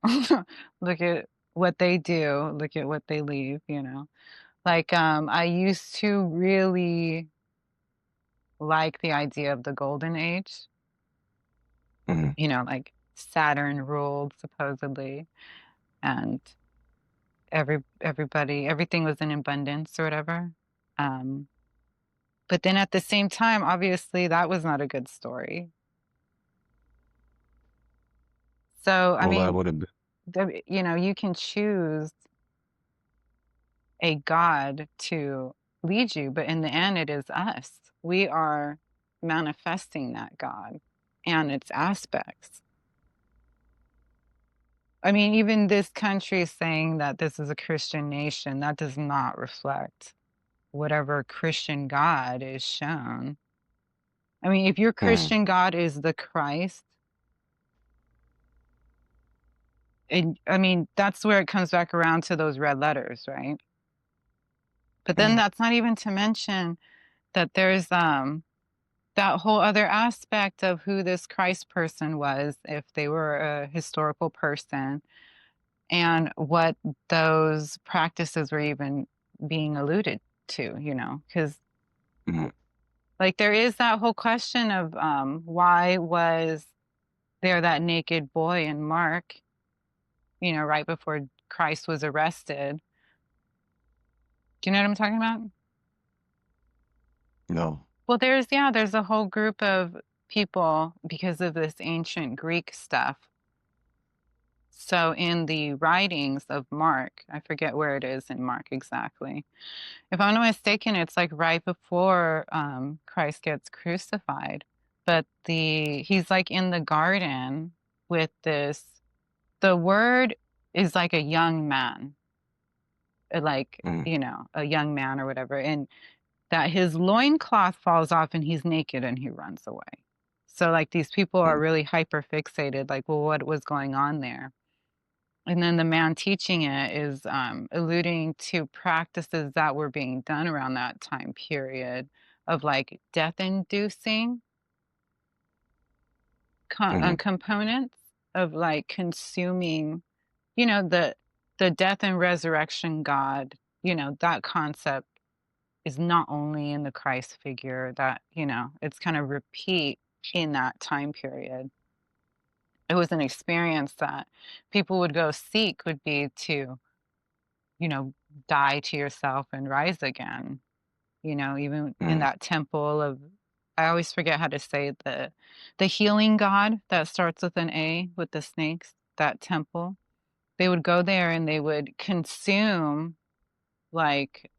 Look at what they do. Look at what they leave, you know. Like, I used to really like the idea of the golden age, Mhm. you know, like Saturn ruled supposedly, and everything was in abundance or whatever. Um, but then at the same time, obviously that was not a good story. So, I Well, that mean, would have been. you can choose a God to lead you, but in the end, it is us. We are manifesting that God and its aspects. I mean, even this country saying that this is a Christian nation, that does not reflect whatever Christian God is shown. I mean, if your Mm, Christian God is the Christ, and I mean, that's where it comes back around to those red letters, right? But then mm, that's not even to mention that there's that whole other aspect of who this Christ person was, if they were a historical person, and what those practices were even being alluded to, because mm, like there is that whole question of why was there that naked boy in Mark, right before Christ was arrested. Do you know what I'm talking about? no. Well, there's a whole group of people because of this ancient Greek stuff. So in the writings of Mark, I forget where it is in Mark exactly. If I'm not mistaken, it's like right before Christ gets crucified. But he's like in the garden with this. The word is like a young man, like Mm, a young man or whatever, and that his loincloth falls off and he's naked and he runs away. So like these people are mm, really hyper fixated, like, well, what was going on there? And then the man teaching it is alluding to practices that were being done around that time period of like death inducing mm, components of like consuming, the death and resurrection God, that concept is not only in the Christ figure that, it's kind of repeat in that time period. It was an experience that people would go seek would be to, you know, die to yourself and rise again, even in mm, that temple of I always forget how to say the healing god that starts with an A with the snakes, that temple. They would go there and they would consume like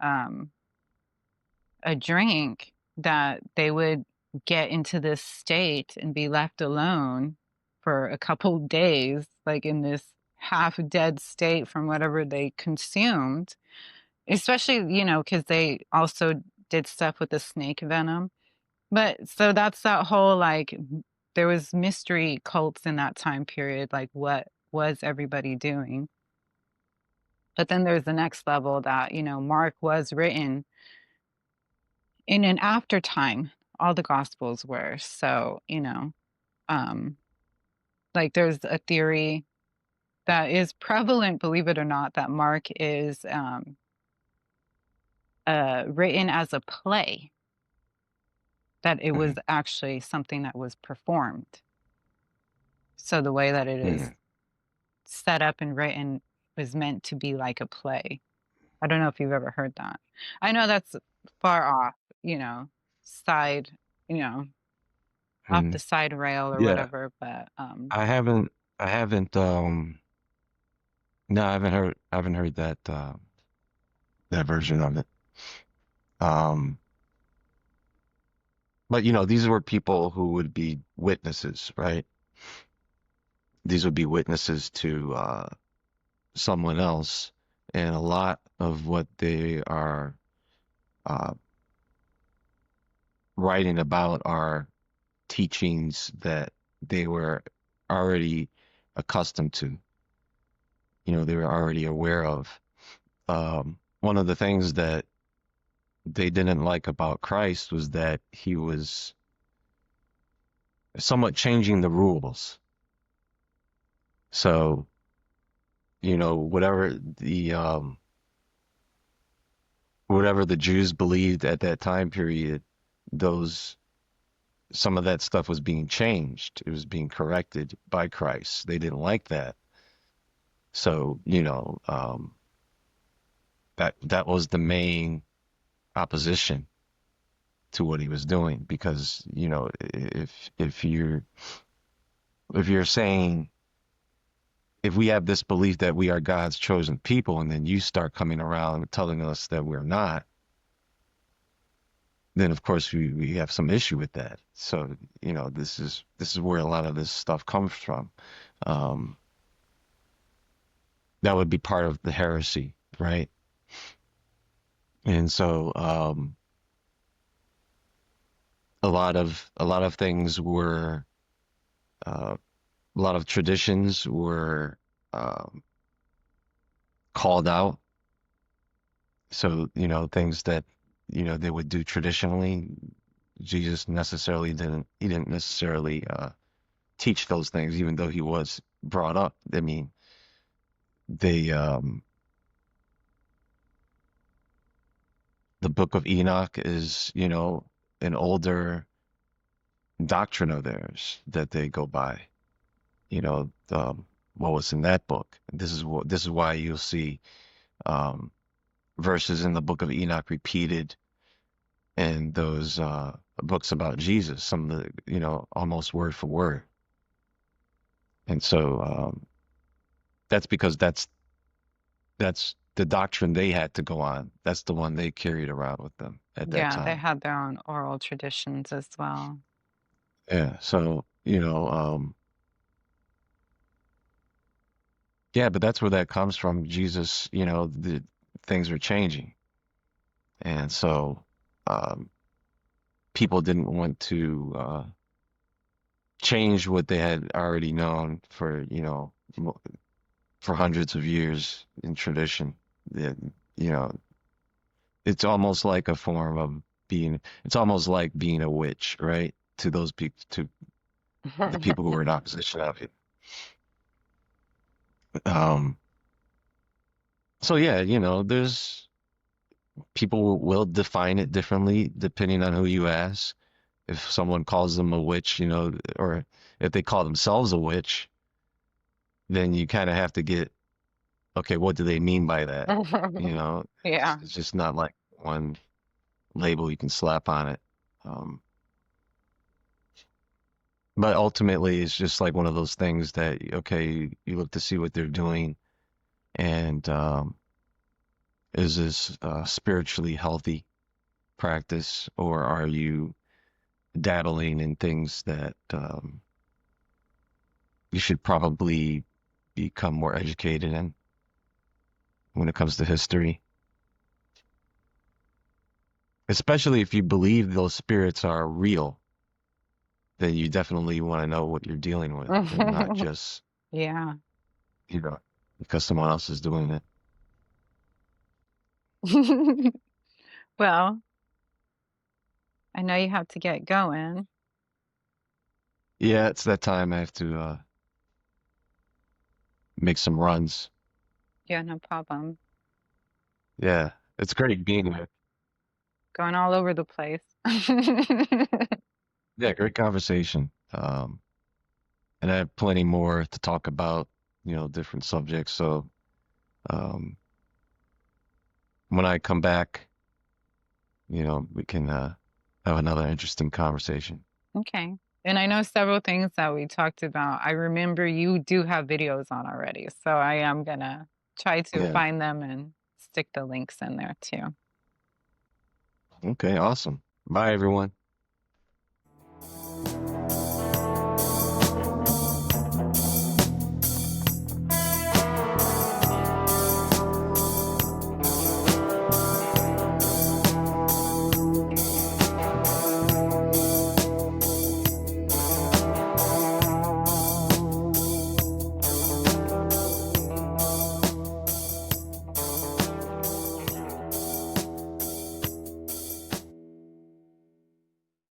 a drink that they would get into this state and be left alone for a couple days, like in this half dead state from whatever they consumed, especially, because they also did stuff with the snake venom. But so that's that whole like there was mystery cults in that time period, like what was everybody doing? But then there's the next level that, Mark was written in an after time. All the gospels were. So, um, like there's a theory that is prevalent, believe it or not, that Mark is written as a play, that it was Mhm. actually something that was performed. So the way that it is Mhm. set up and written was meant to be like a play. I don't know if you've ever heard that. I know that's far off, you know, side, you know, off the Mhm. side rail or Yeah, whatever, but I haven't, I haven't, no, I haven't heard that, that version of it. Um, but these were people who would be witnesses, right? These would be witnesses to, someone else, and a lot of what they are, uh, writing about are teachings that they were already accustomed to, they were already aware of. One of the things that they didn't like about Christ was that he was somewhat changing the rules. So, whatever the Jews believed at that time period, those some of that stuff was being changed. It was being corrected by Christ. They didn't like that. So, that was the main opposition to what he was doing, because, if you're saying, if we have this belief that we are God's chosen people, and then you start coming around and telling us that we're not, then of course we have some issue with that. So, this is where a lot of this stuff comes from. Um, that would be part of the heresy, right? And so, a lot of things were, uh, a lot of traditions were, um, called out. So, things that, they would do traditionally, Jesus necessarily didn't, he didn't necessarily, teach those things, even though he was brought up. I mean, they, the book of Enoch is, an older doctrine of theirs that they go by, what was in that book. This is why you'll see, um, verses in the book of Enoch repeated in those, books about Jesus, some of the, almost word for word. And so, that's because that's the doctrine they had to go on. That's the one they carried around with them at that yeah, they time. had their own oral traditions as well. Yeah. So, yeah, but that's where that comes from. Jesus, the things were changing. And so, um, people didn't want to, change what they had already known for, for hundreds of years in tradition. That, you know, it's almost like a form of it's almost like being a witch, right? To those people, to the people who were in opposition of it. Um, so yeah, there's people will define it differently depending on who you ask. If someone calls them a witch, or if they call themselves a witch, then you kind of have to get, okay, what do they mean by that? It's, Yeah. it's just not like one label you can slap on it. Um, but ultimately, it's just like one of those things that, okay, you look to see what they're doing, and, is this, spiritually healthy practice, or are you dabbling in things that, you should probably become more educated in when it comes to history, especially if you believe those spirits are real. then you definitely want to know what you're dealing with and not just, Yeah. because someone else is doing it. Well, I know you have to get going. Yeah, it's that time. I have to make some runs. Yeah, no problem. Yeah, it's great being here. Going all over the place. Yeah, great conversation. And I have plenty more to talk about, different subjects. So um, when I come back, we can have another interesting conversation. Okay. And I know several things that we talked about. I remember you do have videos on already, so I am gonna try to Yeah. find them and stick the links in there too. Okay, awesome. Bye, everyone.